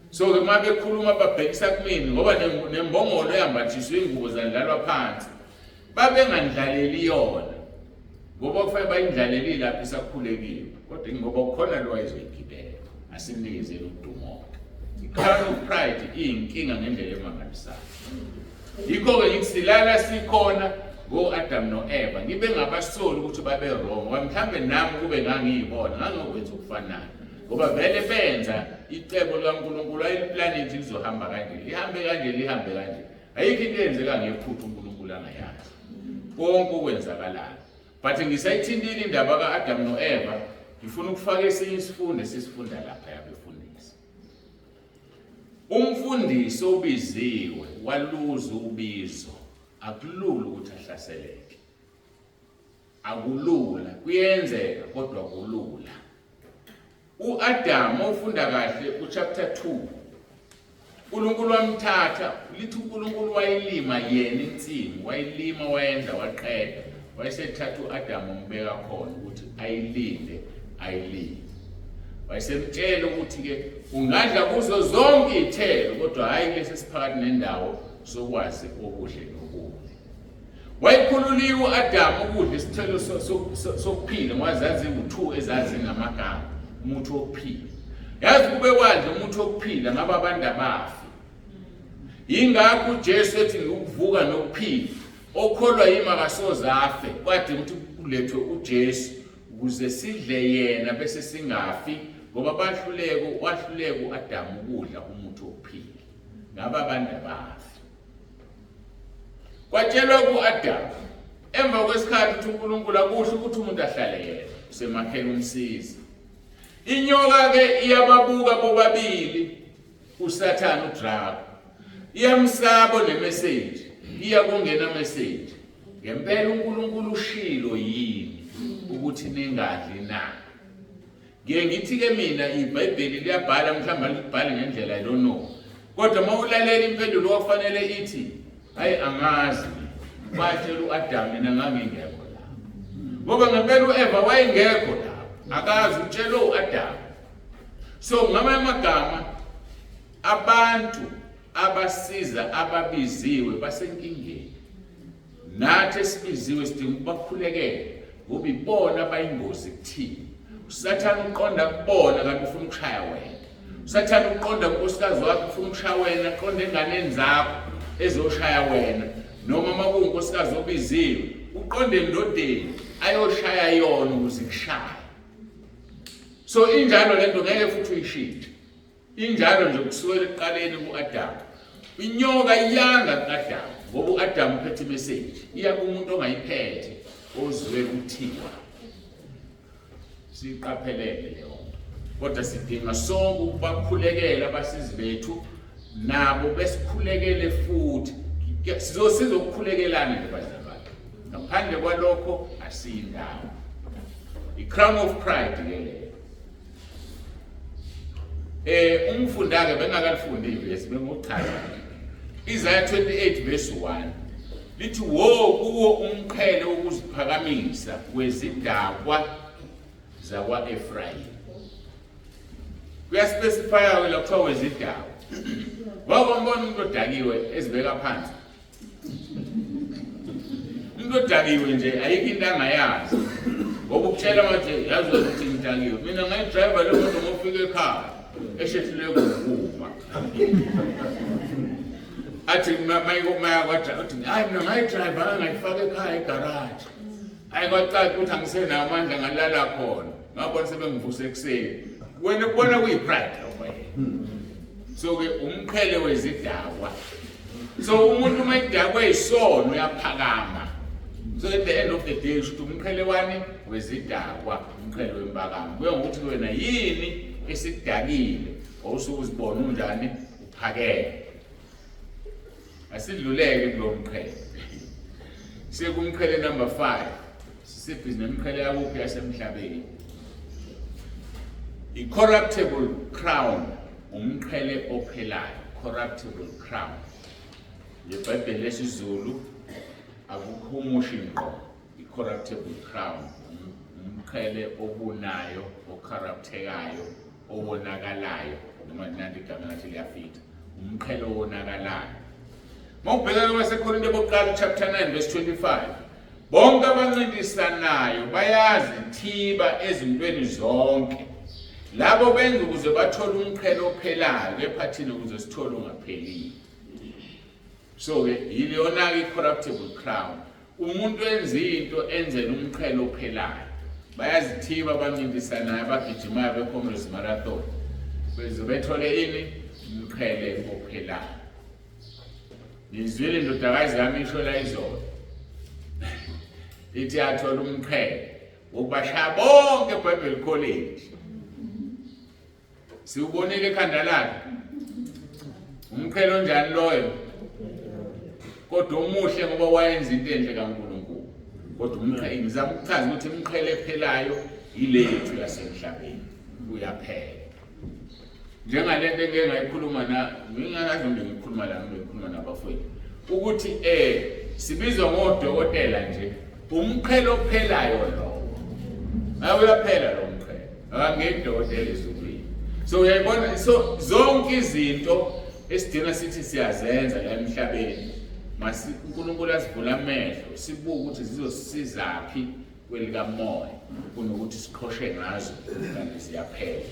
so ke uma bekhuluma babhekisa kumina ngoba nembongolo yambathiswa ingubo zandlalwa phansi babengandlaleli yona ngoba kufanele bayindlaleli lapho isakhulekile kodwa ngoba kukhona lo wayezoyigibela asinikezele udumo i-crown of pride iyinkinga ngendlela emangalisayo yikho-ke ngisilala sikhona ngo-Adam no-Eva ngibe ngabasoli ukuthi babe wrong ngoba mhlawumbe nami kube ngangiyibona ngangokwenza okufanayo ngoba vele benza icebo likaNkulunkulu ayiplanethi lizohamba kanje lihambe kanje ayikho into eyenzeka ngephutha uNkulunkulu angayazi konke okwenzakalayo but ngisayithintile indaba ka-Adam no-Eva ngifuna ukufaka esinye isifundo esisifunda lapha yabefundisi umfundisi obiziwe waluza ubizo akulula ukuthi ahlaseleke akulula kuyenzeka kodwa kulula uAdam ufunda kahle kuchapter 2 uNkulunkulu wamthatha lithi uNkulunkulu wayilima yena insimu wayilima wayenza waqeda wayesethatha uAdam umbeka khona ukuthi ayilinde ayilime wayesemtshela ukuthi ke ungadla kuzo zonke izithelo kodwa hayi lesi siphakathi nendawo sokwazi okuhle nokubi wayikhululiwe uAdamu ukudla isithelo sokuphila ngwazazi u2 ezazi ngamagama umuthi wokuphila. Yazi kube wadla umuthi wokuphila ngaba abantu abafi. Ingakho uJesu ethi ukuvuka nokuphila okholwa yima akasoze afe kwathi ukuthi kulethwe uJesu ukuze sidle yena bese singafi ngoba wahluleka uAdamu ukudla umuthi wokuphila ngaba abantu abafi. Kwatshelwa kuAdamu emva kwesikhathi ukuthi uNkulunkulu akusho ukuthi umuntu ahlale yena usemakhela umsizi. Inyoka ke iyababuka bobabili uSathane uDrago. Iyamsabo nemessage iyakungena message. Ngempela uNkulunkulu ushilo yini ukuthi ningadli na. Ngeke ngithi ke mina iBhayibheli liyabhala mhlawumbe libhale ngendlela I don't know. Kodwa mawulalela impendulo okufanele ithi hayi angazi batshela uAdamu mina ngangingekho la. Ngoba ngempela uEva wayengekho la. Akazi utshela uAdamu. So ngamanye amagama abantu abasiza ababiziwe basenkingeni. Nathi esibiziwe sidinga ukubakhulekela ngoba ibona abayingozi kuthina. uSathane uqonda kubona kanti ufuna ukushaya wena. uSathane uqonda unkosikazi wakhe ufuna ukushaya wena, aqonda enganeni zakho ezoshaya wena. Noma makuunkosikazi obiziwe uqonde endodeni ayoshaya yona ukuze ikushaya. So injalo lento ngeke futhi uyishintshe. Injalo nje kusukela ekuqaleni kuAdamu. Inyoka iyanga kuAdamu ngoba uAdamu uphethe imessage. Iya kumuntu ongayiphethe ozwe kuthiwa. Siqaphelele leyo. Kodwa sidinga sonke ukubakhulekela abasizi bethu nabo besikhulekele futhi. Sizosiza ukukhulekelana nebazalwane. Ngaphandle kwalokho asiyindawo. I-crown of pride ke leyo. Umfunda ke bengakalifundi ivesi bengochaza. Isaiah 28 verse 1 lithi wo kuwo umqhele ukuziphakamisa kwezidakwa zakwa-Efrayimi. Kuyaspecifya ke lokho wezidakwa. Wakwambona umuntu odakiwe ezibeka phansi. Umuntu odakiwe nje ayikho into angayazi. Ngoba ukutshela manje yazi ukuthi ngidakiwe. Mina ngayidriver lo muntu ngofika ekhaya eshehlule ukuma. Athi mayikoma kwathi uthi hayi mina ngayidriver ngayifaka ekhaya egarage. Ayikwacaca ukuthi angisenayo amandla ngalala khona. Ngabona sebengivuse ekseni. Wena kubona kuyipride awubayeni. So ke umqhele wezidakwa. So umuntu uma idakwe isono uyaphakama. So at the end of the day usho umqhele wani wezidakwa, umqhele wempakamo. Kuya ngokuthi wena yini esikudakile osuke uzibona unjani uphakeme. Asidluleke kulo mqhele. Sekumqhele number 5. Sisebhizi nemqhele yakuphi yasemhlabeni. I-corruptible crown. Umqhele ophelayo, corruptible crown. IBhayibheli lesizulu akukhumusha ingqo. I-corruptible crown umqhele obunayo, ocorruptekayo, owonakalayo noma nandi igama lathi liyafita. Umqhele owonakalayo. Mawubheka kwaseKorinte bokuqala chapter 9 verse 25. Bonke abancintisanayo bayazi thiba ezintweni zonke. Labo benza ukuze bathole umqhele ophelayo ephathini ukuze sithole ungaphelile. So ke yilona ke corruptible crown. Umuntu wenza into enzela umqhele ophelayo. Bayazithiba abancintisanayo abagijimayo beComrades Marathon. Bezobethole ini umqhele ophelayo. Ngizwile indodakazi yami isho la izolo. Ithi athola umqhele wokubashaya bonke eBible College. Siubonile ekhanda lakhe. Umqhele onjani loyo? Kodwa umuhle ngoba wayenza into enhle kaNkulunkulu. Kodwa umqhele ngizama ukuchaza ukuthi umqhele ephelayo ilethu yasemhlabeni. Uyaphela. Njengalento engeke ngayikhuluma ngingakaze ngikhuluma la ngikhuluma nabafowethu. Ukuthi sibizwa ngodokotela nje. Umqhele ophelayo lo. Uyaphela lo mqhele. Akangedokotela ezulwini. So uyayibona, so zonke izinto esidina sithi siyazenza la emhlabeni uNkulunkulu asivula amehlo sibuke ukuthi zizosizaphi kwelikamoya kunokuthi siqhoshe ngazo kanti siyaphela.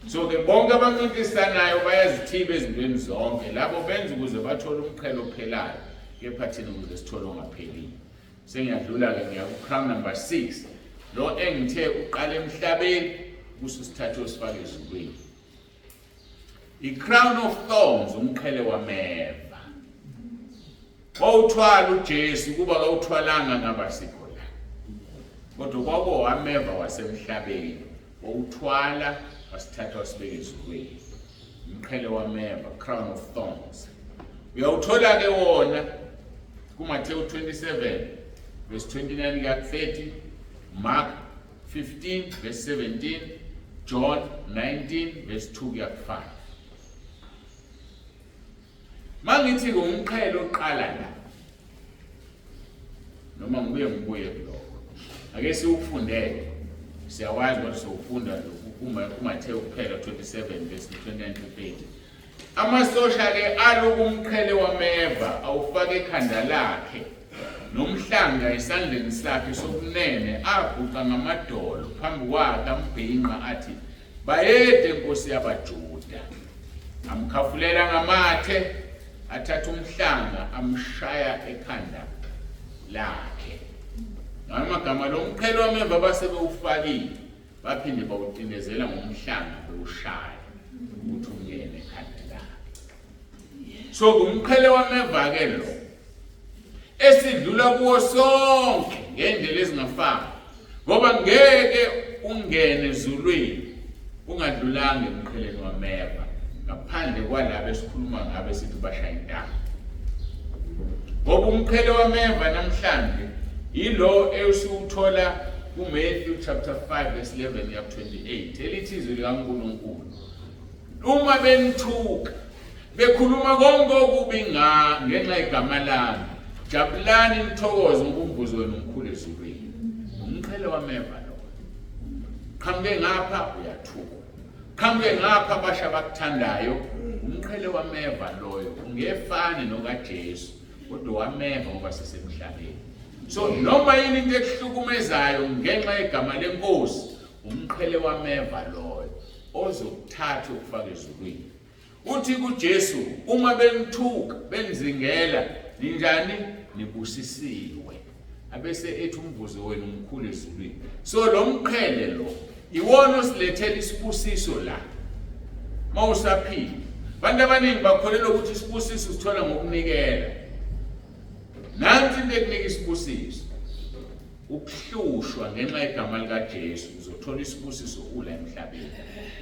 So ke bonke abancintisanayo bayazithiba ezintweni zonke labo benza ukuze bathole umqhele ophelayo kepha thina ukuze sithole ongapheli. Sengiyadlula ke ngiya ku crown number 6 lo engithe uqala emhlabeni kusisithathe osifake ezulwini. I-crown of thorns umqhele wameva. Wawuthwala uJesu kuba kawuthwalanga ngaba sikho la. Kodwa kwabo wameva wasemhlabeni. Wawuthwala wasithatha wasibeka ezulwini. Umqhele wameva, crown of thorns. Uyawuthola ke wona kuMathewu 27 verse 29 kuya 30, Mark 15 verse 17, John 19 verse 2 kuya 5. Mangithi umqhele oqala la noma ngibuye kuloko ake siwufundele siyawazi ukuthi sowufunda kuMathewu kuphela 27 verse 29 to 30. Amasosha ke aloku umqhele wameva awufake ekhanda lakhe nomhlanga esandleni sakhe sokunene aguqa ngamadolo phambi kwakhe ambhinqa athi bayede Nkosi yabaJuda. Amkhafulela ngamathe athatha umhlanga amshaya ekhanda lakhe. Ngamagama lo mqhele wameva basebewufakile baphinde bawutinezela ngomhlanga bewushaya ukuthi ungene ekhanda lakhe. So kumqhele wameva ke lo esidlula kuwo sonke ngendlela ezingafani ngoba ngeke ungene ezulwini ungadlulanga emqheleni wameva ngaphandle kwalabo esikhuluma ngabe sithi bashaya intanga. Ngoba umqhele wameva namhlanje yilo esiwuthola kuMatthew chapter 5 verse 11 ya 28 elithi izwi likaNkulunkulu uma benithuka bekhuluma konke okubi ngenxa igama lami jabulani nithokoze ngomvuzo wenu omkhulu ezulwini. Umqhele wameva lo. Qhamuke ngapha uyathuka. Qhamuke ngapha abasha bakuthandayo. Umqhele wameva loyo ungefani nokaJesu kodwa wameva ngoba sisemhlabeni. So noma yini into ekuhlukumezayo ngenxa yegama leNkosi umqhele wameva loyo ozokuthatha ukufaka ezulwini. Uthi kuJesu uma benithuka benzingela ninjani nibusisiwe abese ethi umvuzo wenu omkhulu ezulwini. So lo mqhele lo iwona osilethela isibusiso la mawusaphila. Abantu abaningi bakholelwa ukuthi isibusiso sithola ngokunikela. Nansi into ekunika isibusiso ukuhlushwa ngenxa yegama likaJesu uzothola isibusiso ula emhlabeni.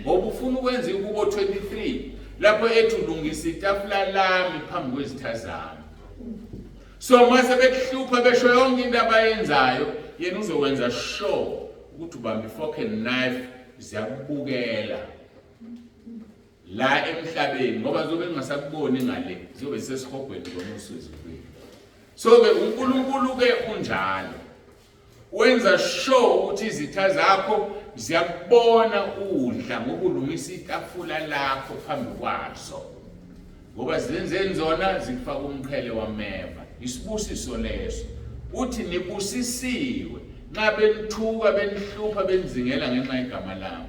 Ngoba ufuna ukwenza ukubo 23 lapho ethi ulungisa itafula lami phambi kwezitha zami. So mase bekuhlupha besho yonke into abayenzayo yena uzokwenza sure ukuthi ubamba ifork and knife ziyakubukela la emhlabeni ngoba zobe ngingasakuboni ngale zobe sesihogweni ngomusuzweni. So ke uNkulunkulu ke unjalo wenza sure ukuthi izitha zakho ziyakubona udla ngokulungisa itafula lakho phambi kwazo ngoba zenzeni zona zikufaka umqhele wameva. Isibusiso leso uthi nibusisiwe nxa benithuka benihlupha benzingela ngenxa yegama lami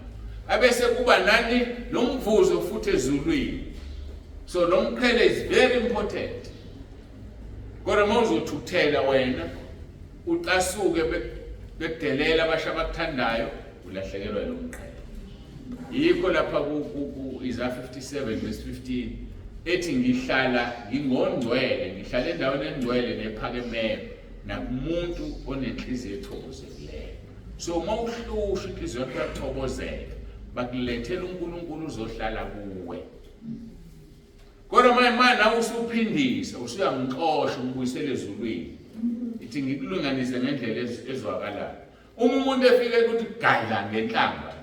abese kuba nani lo mvuzo futhi ezulwini. So lo mqhele is very important. Kodwa mawuzothuthela wena uqasuke bekudelela abasha bakuthandayo ulahlekelwa lo mqhele. Yikho lapha ku Isaiah 57 verse 15 ethi ngihlala ngingongcwele ngihlala endaweni engcwele nephakemeyo nakumuntu onenhliziyo ethokozekileyo. So mawuhlusha inhliziyo yakho yathokozela bakulethela uNkulunkulu uzohlala kuwe. Kodwa manje nawe usuphindisa usuyangixosha umbuyisele ezulwini ithi ngikulinganise ngendlela ezwakalayo. Uma umuntu efike ukuthi gadla ngenhlamba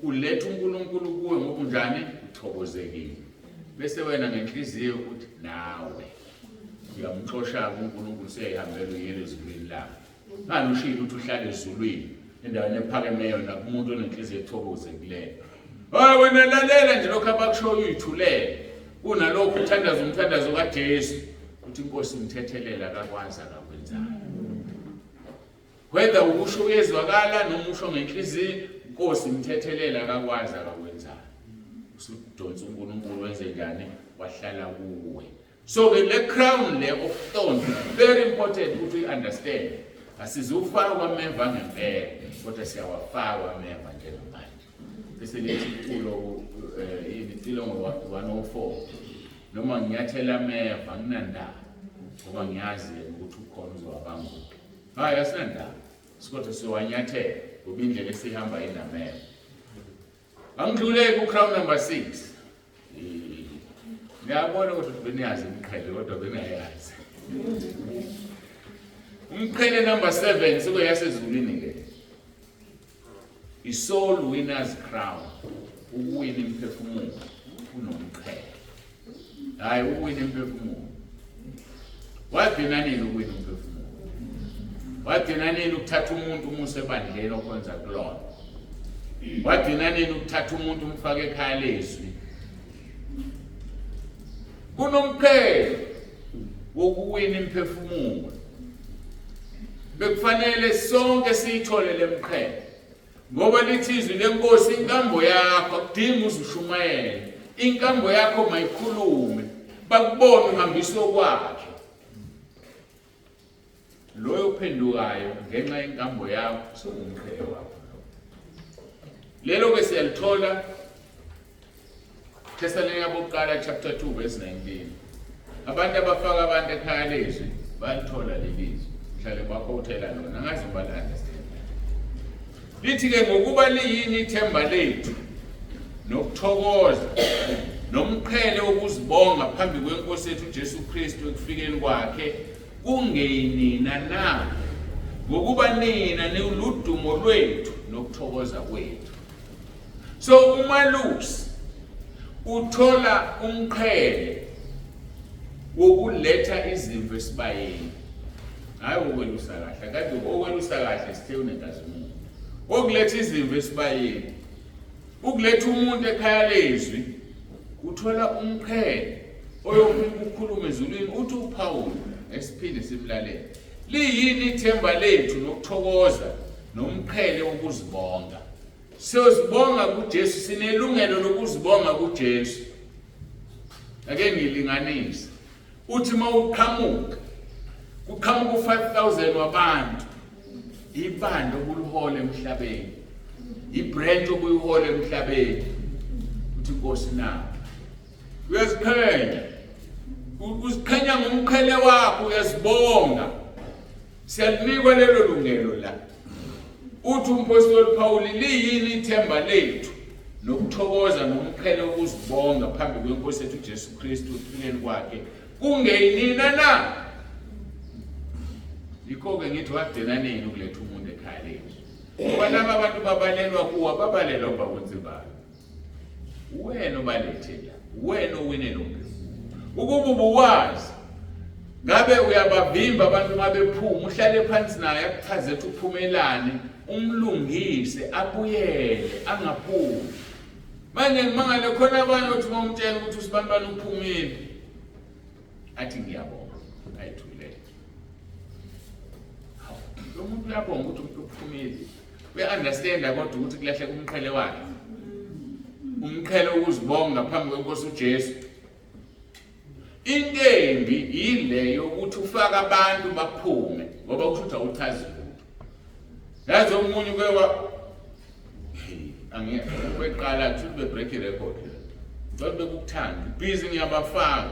uletha uNkulunkulu kuwe ngoba unjani uthokozekile bese wena ngenhliziyo ukuthi nawe uyamxosha uNkulunkulu seyihambela uyele ezulwini lakho. Ngani ushilo ukuthi uhlale ezulwini endaweni ephakemeyo nakumuntu onenhliziyo ethokozekileyo. Hayi wena lalela nje lokho abakushoyo uyithulele unalokhu uthandaza umthandazo kaJesu uthi inkosi imthethelela akakwazi akakwenzanga. Whether ukusho uyezwakala noma usho ngenhliziyo, inkosi imthethelela akakwazi akakwenzanga. Usudonsa uNkulunkulu wenze njani? Wahlala kuwe. So the crown le of thorns very important ukuthi we understand. Asizufaka ameva ngempela kodwa siyawafaka ameva njengamanje. Bese lethi iculo iculo 104 noma ngiyathela ameva nginandaba ngoba ngiyazi ukuthi ukhona uzowabanga. Hayi asinandaba. Sikho siwanyathela ngoba indlela esihamba inameva. Angidluleke ku crown number 6. Ngiyabona ukuthi beniyazi umqhele kodwa bengayazi. Umqhele number 7 siko yasezulwini ke. I-soul winner's crown. Ukuwina imphefumulo unomqhele. Hayi ukuwina imphefumulo. Wadina nini ukuwina imphefumulo? Wadina nini ukuthatha umuntu umuse ebandleni okwenza kulona? Wadina nini ukuthatha umuntu umfake ekhaya lezwi? Kunomqhele wokuwina imphefumulo. Bekufanele sonke siyithole lemqhele. Ngoba lithi izwi lenkosi inkambo yakho akudingi uzushumayele. Inkambo yakho mayikhulume bakubone uhambiso kwakhe. Loyo ophendukayo ngenxa yenkambo yakho sokungqhele wakho. Lelo ke siyalithola Thessalonike bokuqala chapter 2 verse 19. Abantu abafaka abantu ekhaya lezwi balithola lelizwi. Mhlale bakhothela lona ngazi ubala understand. Lithi ke ngokuba liyini ithemba lethu nokuthokoza nomqhele wokuzibonga phambi kwenkosi yethu uJesu Kristu ekufikeni kwakhe kungenina na ngokuba nina niludumo lwethu nokuthokoza kwethu. So uMalusi uthola umqhele wokuletha izimvu esibayeni. Hayi ukwelusa kahle, kade ukwelusa kahle sithe unenkazimulo. Okuletha izimvu esibayeni. Ukuletha umuntu ekhaya lezwi uthola umqhele oyokukhuluma ezulwini uthi uPaul esiphinde simlalele. Liyini ithemba lethu nokuthokoza nomqhele wokuzibonga. Siyozibonga kuJesu, sinelungelo lokuzibonga kuJesu. Ake ngilinganisa. Uthi mawuqhamuka kuqhamuka 5,000 wabantu. Ibandla okuluhola emhlabeni. Ibrand okuyihola emhlabeni. Uthi Nkosi na. Uyaziqhenya. Uziqhenya ngomqhele wakho uyazibonga. Siyalinikwa lelo lungelo la. Uthi umpostoli Paul liyini ithemba lethu nokuthokoza nomqhele wokuzibonga phambi kwenkosi yethu uJesu Kristu ekufikeni kwakhe kungenina na. Yikho ke ngithi wadena nini ukuletha umuntu ekhaya lethu. Ngoba laba abantu babalelwa kuwa babalelwa bakwenzibayo. Wena obalethela, wena owine lo mphefumulo. Ukuba ubuwazi ngabe uyabavimba abantu mabephuma uhlale phansi naye akuchaze ukuthi uphumelane umlungise abuyele angaphumi. Manje ngimangale khona abanye ukuthi bomtshela ukuthi usibambana uphumile. Athi ngiyabonga ayithulele. Lo muntu uyabonga ukuthi uphumile. Uya-understand kodwa ukuthi kulahle kumqhele wakhe. Umqhele ukuzibonga phambi kwenkosi uJesu. Intembi ile yokuthi ufaka abantu baphume ngoba kusho awuchazi lutho. Yazi omunye kwewa angekweqala ukuthi be-break record. Ngoba bekuthanda busy ngiyabafaka.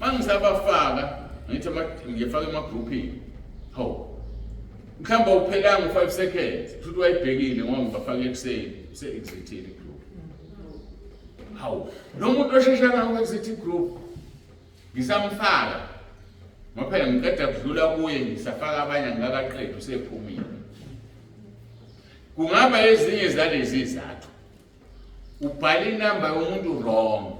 Mangisabafaka ngithi ngiyafaka ema-groupini. Ho. Mhlawumbe uphelanga 5 seconds futhi wayibhekile ngoba ngibafaka ekuseni use-exitile group. Hawu. Lo muntu oshesha ngawo exit group ngisamfaka. Ngoba ngiqeda kudlula kuye ngisafaka abanye ngakaqedwe usephumile. Kungaba ezinye zalezi izathu. Ubhala inamba yomuntu wrong.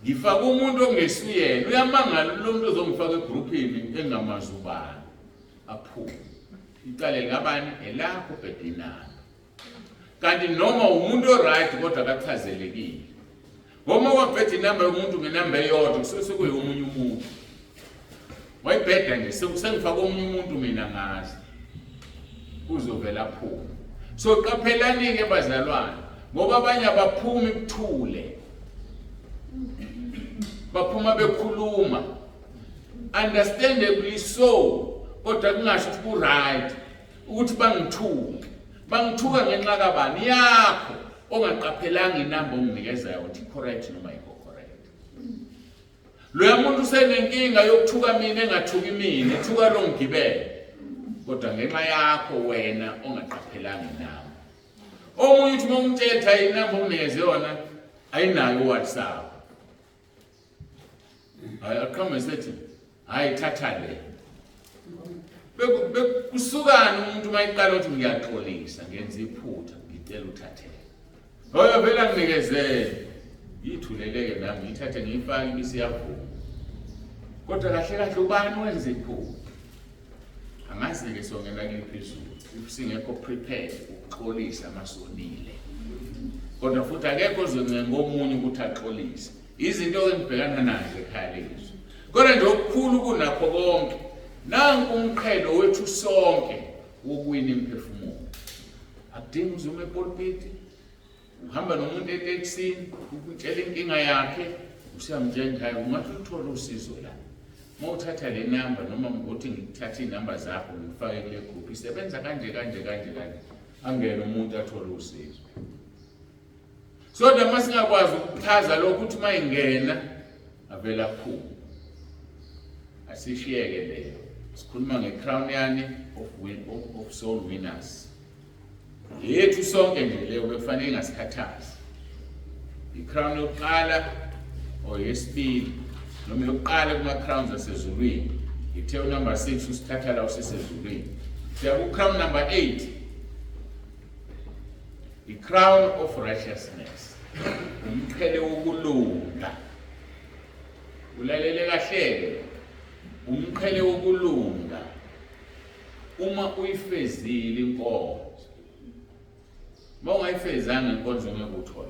Ngifaka umuntu ongesiyena uyamangala lo muntu ozongifaka egroupini engamazubani aphume. Icala likabani elakho bedinana. Kanti noma umuntu oright kodwa akachazelekile. Uma wabheda inamba yomuntu ngenamba eyodwa kusuke kuyomunye umuntu. Wayibheda nje sengifaka omunye umuntu mina ngazi. Uzovela phuma. So qaphelani ke bazalwane ngoba abanye abaphumi kuthule. Baphuma bekhuluma. Understandably so, kodwa kungasho ukuthi ku right ukuthi bangithuke. Bangithuka ngenxa kabani yakho ongaqaphelanga inamba onginikezaya ukuthi correct noma ayikho correct. Lo muntu usenenkinga yokuthuka mina engathuki mina, ethuka lo ngigibele. Kodwa ngenxa yakho wena ongaqaphelanga inamba. Omunye uthi mongithetha inamba onginikeze yona ayinayo WhatsApp. Aqhamuke sethi hayi thatha le. Bekusukana umuntu mayiqala ukuthi ngiyaxolisa ngenza iphutha ngicela uthathele. Hoyo vela nginikezele. Yithuleleke nami ngithathe ngiyifake ibisi yakho. Kodwa kahle kahle ubani wenza iphutha? Angazi ke songena kuliphezulu. Singekho prepared ukuxolisa amasonile. Kodwa futhi akekho ozoncenga omunye ukuthi axolise. Izinto engibhekana nazo ekhaya lethu. Kodwa nje okukhulu kunakho konke. Nanku umqhelo wethu sonke wokuwina imphefumulo. Akudingi uzume epulpiti. Uhamba nomuntu etekisini ukutshela inkinga yakhe usiyamtshela ungathi uthola usizo la. Mawuthatha le number noma ukuthi ngithatha inamba zakho ngifake kule group isebenza kanje. Angena umuntu athola usizo. So noma singakwazi ukuchaza lokho ukuthi mayingena avela khulu. Asishiyeke leyo. Sikhuluma ngeCrown yani of soul winners. Yethu sonke nje leyo bekufanele ingasikhathazi. iCrown yokuqala oyesibili noma yokuqala kuma-crowns asezulwini. Ithe number 6 usithatha la usesezulwini. Siya ku-crown number 8. iCrown of righteousness. Umqhele wokulunga. Ulalele kahle. Umqhele wokulunga. Uma uyifezile inkonzo. Mawungayifezanga inkonzo ngeke uthole.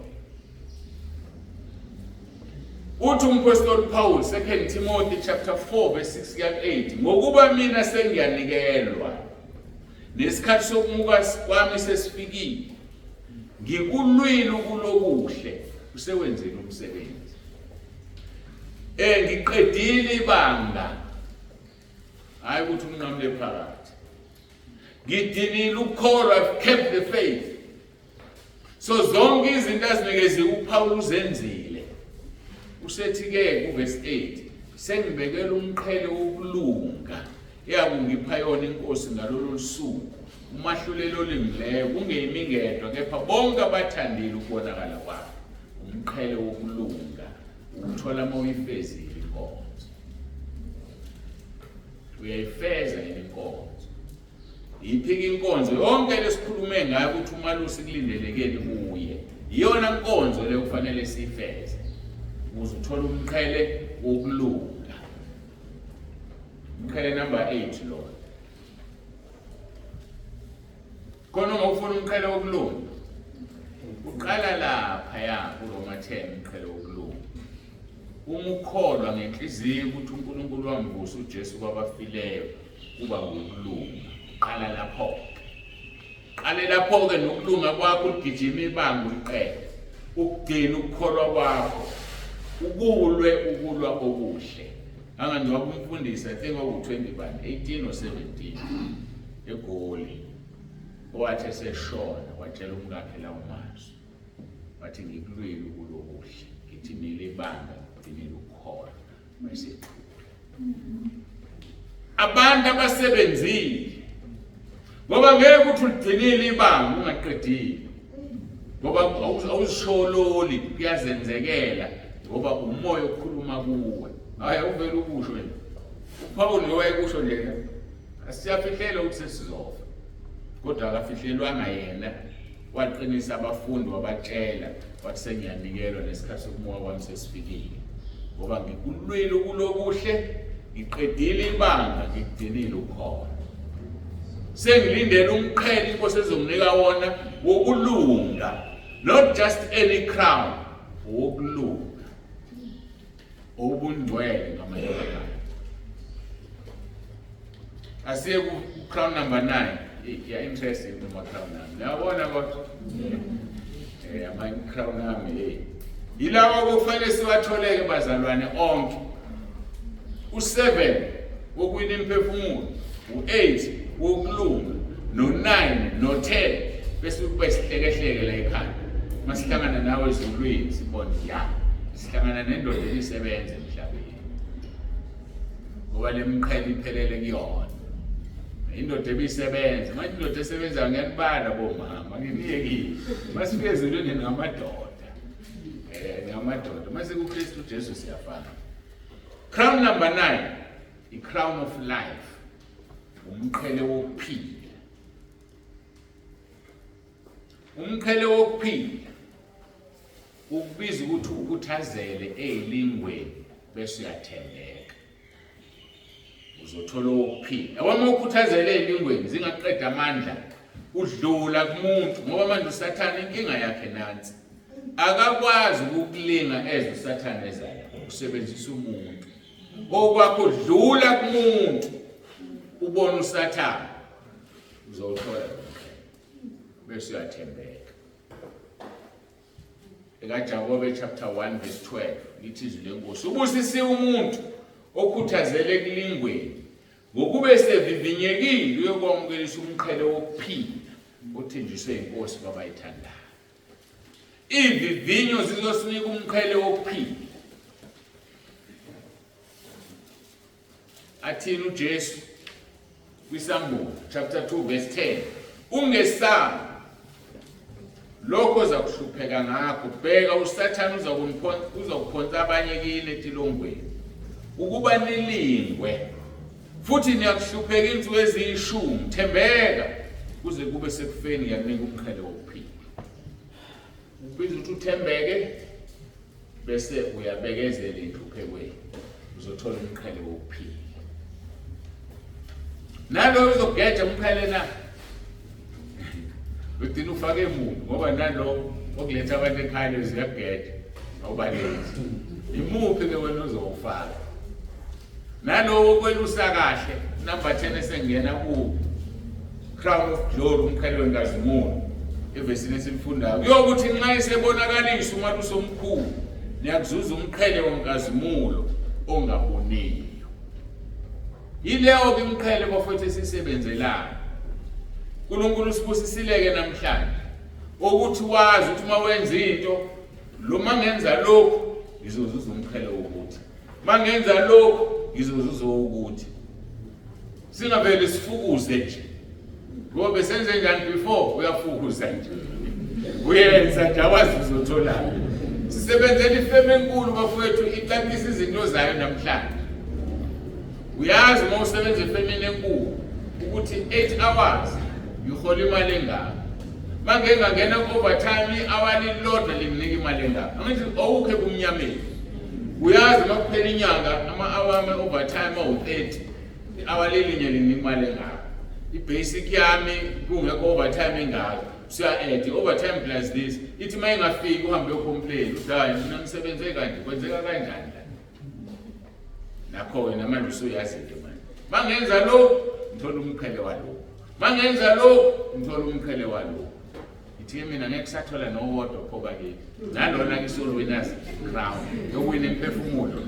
Uthi umpostoli Paul 2 Timothy chapter 4 verse 6-8 ngokuba mina sengiyanikelwa nesikhathi sokumuka kwami sesifikile ngikulwile ukulokuhle usewenzile umsebenzi ngiqedile ibanga hayi ukuthi unqamule phakathi ngidinile ukukholwa I've kept the faith. So zonke izinto azinikeze uPaul uzenzile. Usethi ke kuverse 8 sengibekela umqhele wokulunga eyakungipha yona inkosi ngalolu suku umahlulelo olingileyo kungeyimingedwa kepha bonke abathandile ukubonakala kwabo. Umqhele wokulunga uthola mawuyifezile inkonzo. Uyayifeza inkonzo. Iphika inkonzo yonke lesikhulume ngayo ukuthi umalusi kulindelekeni kuye. Iyona inkonzo le kufanele sifeze. Ukuze uthole umqhele wokulunga. Umqhele number 8 lo. Khona ngofuna umqhele wokulunga. Uqala lapha ya kuRoma 10 umqhele wokulunga. Uma ukholwa ngenhliziyo ukuthi uNkulunkulu wamvusa uJesu kwabafileyo kuba ngokulunga. Qala lapho. Qale lapho ke nokulunga kwakho ugijima ibanga uliqede. Ukugcina ukukholwa kwakho. Ukulwa okuhle. Anganjwa kumfundisi I think oku20 bani 18 or 17 eGoli. Wathi eseshona watshela umkakhe la uMasu. Wathi ngikulwile ukulokuhle. Ngithinile ibanga, ngithinile ukukholwa. Mayisethula. Abantu abasebenzile ngoba ngeke uthi uligcinile ibanga ungaqedile. Ngoba awuzishololi kuyazenzekela ngoba umoya okhuluma kuwe. Hayi uvela ukusho nje. uPaul wayekusho nje asiyafihlela ukuthi sesizofa. Kodwa akafihlelwanga yena. Waqinisa abafundi wabatshela wathi sengiyanikelwa nesikhathi sokumoya kwami sesifikile. Ngoba ngikulwile ukulokuhle, ngiqedile ibanga, ngigcinile ukukholwa. Sengilindele umqhele inkosi ezonginika wona wokulunga. Not just any crown, okulunga, obungcwele ngamadodana. Asiye ku crown number 9. Yeah, interesting kuma crown nami. Uyabona kodwa? Ama crown nami yilawa okufanele siwatholeke bazalwane onke. U7 wokuwina imphefumulo, u8 wokulunga, no9 no10 bese kube sihlekehleke la ekhaya. Masihlangana nawe ezulwini sibona ya sihlangana nendoda elisebenza emhlabeni. Ngoba lemqhele iphelele kuyona. Indoda ebisebenza, manje indoda esebenza ngenibala bomama, ngiyekile. Masifike ezulwini ngamadoda. Ngamadoda. Mase kuKristu Jesu siyafana. Crown number 9, the crown of life. Umqhele wokuphila. Umqhele wokuphila ukubiza ukuthi ukhuthazele ezilingweni bese uyathembeka. Uzothola ukuphila. Awama ukhuthazele ezilingweni zingaqeda amandla udlula kumuntu ngoba manje uSathane inkinga yakhe nansi. Akakwazi ukukulinga eze uSathane ezayo ukusebenzisa umuntu. Okwakho dlula kumuntu ubona uSathane uzothola bese uyathembeka. EkaJakobe chapter 1 verse 12 lithi izwi lenkosi ubusisiwe umuntu okhuthazele kulingweni ngokube sevivinyekile uyokwamukelisa umqhele wokuphila othenjiswe inkosi babayithandayo. Ivivinyo zizosinika umqhele wokuphila. Athini uJesu kwiSamuel chapter 2 verse 10 ungesabi lokho ozakuhlupheka ngakho bheka uSathane uzakuphonsa abanye kini etilongweni ukuba nilingwe futhi niyakuhlupheka insuku eziyishumi thembeka kuze kube sekufeni yakunika umqhele wokuphila. Ubiza ukuthi uthembeke bese uyabekezela inhluphekweni uzothola umqhele wokuphila. Nalo uzogeja umqhele na udina ufake emuntu ngoba nalo okuletha abantu ekhaya ziyageja awubalezi imuphi ke wena uzowufaka. Nalo okwelusa kahle number 10 esengena ku crown of glory umqhele wenkazimulo evesini esimfundayo kuyokuthi nxa isebonakalisa umuntu usomkhulu niyakuzuza umqhele wenkazimulo ongaboniyo. Yileyo imqhele bafethu esisebenzelayo. uNkulunkulu usibusisile ke namhlanje ukuthi wazi ukuthi uma wenza into lo mangenza lokho ngizozuza umqhele wokuthi mangenza lokho ngizozuza ukuthi singavele sifukuze nje ngoba besenze njani before uyafukuza nje uyenza nje awazi uzothola. Sisebenzela ifeme enkulu bafethu ixabisa izinto zayo namhlanje. Uyazi uma usebenza efemini enkulu ukuthi 8 hours uhola imali engaka. Mangengangena overtime i-hour lilodwa linginika imali engaka. Angithi awukhe kumnyameni. Uyazi makuphela inyanga ama-hour overtime awu-30 i-hour lilinye linika imali engaka. I-basic yami kungekho overtime engaka. Siya-add overtime plus this. Ithi uma ingafiki uhambe uyocomplain uthi hayi mina ngisebenze kanje kwenzeka kanjani la. Nakho wena manje usuyazi-ke manje. Mangenza lo ngithola umqhele walo. Mangenza lo ngithola umqhele walo. Ithi mina ngeke sathola nowodwa phoba ke. Nalona ke soul winners crown yokuwina imphefumulo.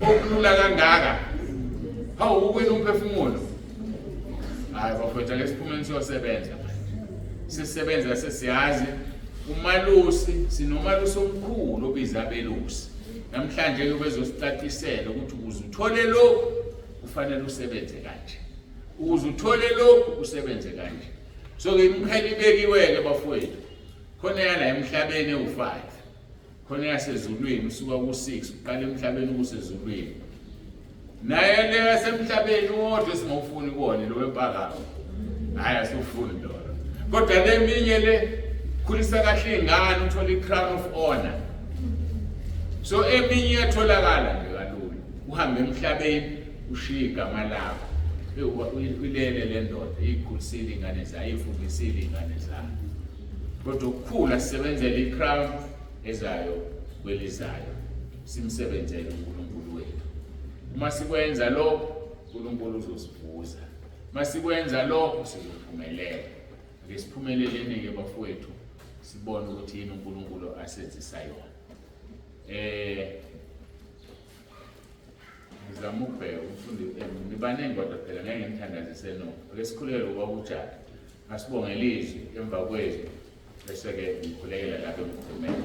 Okulula kangaka. Hawu ukuwina umphefumulo. Hayi bafethu ke siphumeni siyosebenza. Sisebenza sesiyazi umalusi sinomalusi omkhulu obiza abelusi. Namhlanje ke bezosicacisela ukuthi ukuze uthole lo kufanele usebenze kanje. Ukuze uthole lo usebenze kanje. So ke imqhele ibekiwe ke bafowethu. Khona yana emhlabeni u5. Khona yasezulwini usuka ku6 uqala emhlabeni kusezulwini. Naye le yasemhlabeni wodwa singawufuni kuone lo wempakayo. Hayi asifuni lo. Kodwa leminye le khulisa kahle ingane uthola i-crown of honor. So eminye yatholakala nje kalula. Uhambe emhlabeni ushiya igama lakho. Ulele le ndoda ikhulisile ingane zayo, ifundisile ingane zayo. Kodwa ukukhula sisebenzela i-crown ezayo kwelizayo simsebenzele uNkulunkulu wethu. Uma sikwenza lokho uNkulunkulu uzosivuza. Uma sikwenza lokho sizophumelela. Ngesiphumeleleni ke bafowethu sibone ukuthi yini uNkulunkulu asenzisa yona. Ngizama ukubheka umfundi nibaningi kodwa phela ngeke ngimthandazise no. Ake sikhulekele ubabutshaka. Asibonge ilizwi emva kwezwi bese ke ngikhulekela lapho emkhulumeni.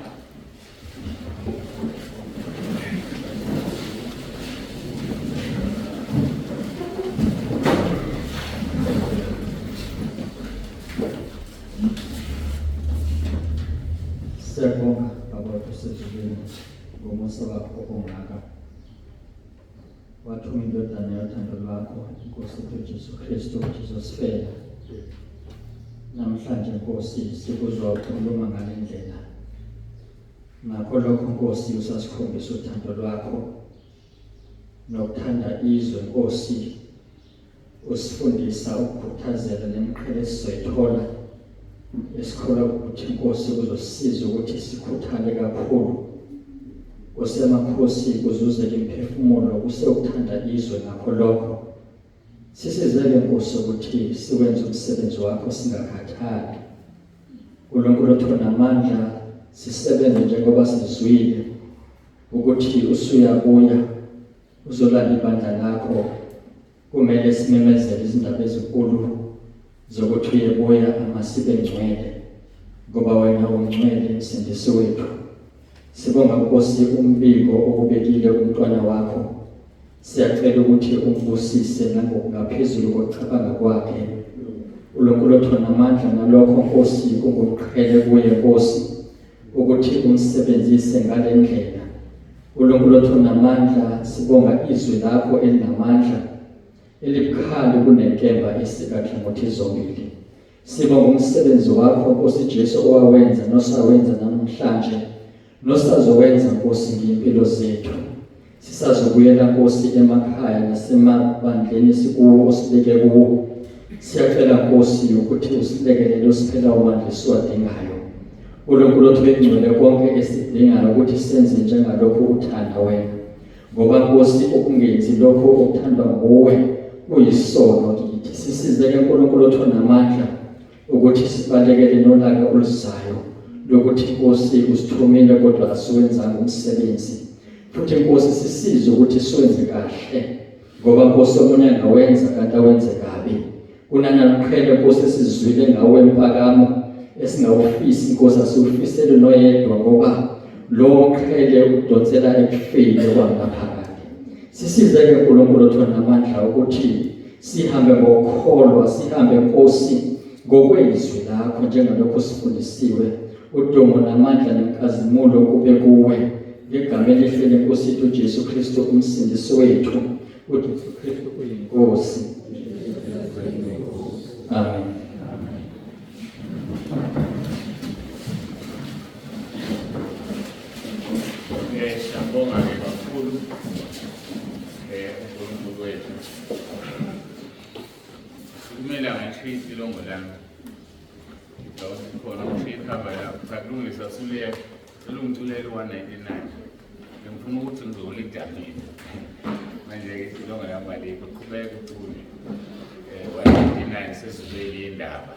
Siyabonga Baba kusezulwini ngomusa wakho ongaka. Wathuma indodana yothando lwakho iNkosi yethu Jesu Kristu izosifela. Namhlanje Nkosi sikuzwa ukhuluma ngale ndlela. Ngakho lokho Nkosi usasikhombisa uthando lwakho nokuthanda izwe Nkosi. Usifundisa ukukhuthazela nemiqhele esizoyithola. Esikholwa ukuthi Nkosi uzosisiza ukuthi sikhuthale kakhulu. Kusemakhosi kuzuzele imphefumulo kusekuthanda izwe ngakho lokho. Sisizele Nkosi ukuthi siwenze umsebenzi wakho singakhathali. uNkulunkulu othona amandla sisebenze njengoba sizwile ukuthi usuyabuya uzolala ibandla lakho. Kumele simemezele izindaba ezinkulu zokuthi uyebuya amasibe ngcwele ngoba wena ungcwele Msindisi wethu. Sibonga Nkosi umbiko okubekile umntwana wakho. Siyacela ukuthi umbusise nangokungaphezulu kokucabanga kwakhe. uNkulunkulu othona amandla nalokho Nkosi ungumqhele kuye Nkosi ukuthi umsebenzise ngale ndlela. uNkulunkulu othona amandla sibonga izwi lakho elinamandla elibukhali kunenkemba esikahlangothi zombili. Sibonga umsebenzi wakho Nkosi Jesu owawenza nosawenza namhlanje nosazowenza Nkosi ngempilo zethu. Sisazobuyela Nkosi emakhaya nasemabandleni sikuwo osibeke kuwo. Siyacela Nkosi ukuthi usilekelele usiphela amandla esiwadingayo. uNkulunkulu othwengcwele konke esidingayo ukuthi senze njengalokho uthanda wena. Ngoba Nkosi okungenzi lokho okuthandwa nguwe kuyisono kithi. Sisizeke uNkulunkulu othona amandla ukuthi sibalekele nolaka oluzayo lokuthi Nkosi usithumile kodwa asiwenzanga umsebenzi. Futhi Nkosi sisize ukuthi siwenze kahle ngoba Nkosi omunye angawenza kanti awenze kabi. Kunanamqhele Nkosi sizwile ngawe empakamo esingawufisi Nkosi asiwufisele noyedwa ngoba lo mqhele udonsela ekufeni kwangaphakathi. Sisizeke uNkulunkulu othona amandla ukuthi sihambe ngokukholwa, sihambe Nkosi ngokwezwi lakho njengalokho sifundisiwe. Udumo namandla nenkazimulo kube kuwe ngegama elihle leNkosi yethu Jesu Kristu umsindisi wethu. uJesu Kristu uyinkosi. Amen. Siyabonga ke kakhulu uNkulunkulu wethu. Kumele angatreat ilongo lami. Ngidawuthi khona ukutreat cover lapho. Sakulungisa suleya elungithulela 199. Ngifuna ukuthi ngizolidamile. Manje ke ilongo lami alikho qhubeka ucule. 199 sesizwele indaba.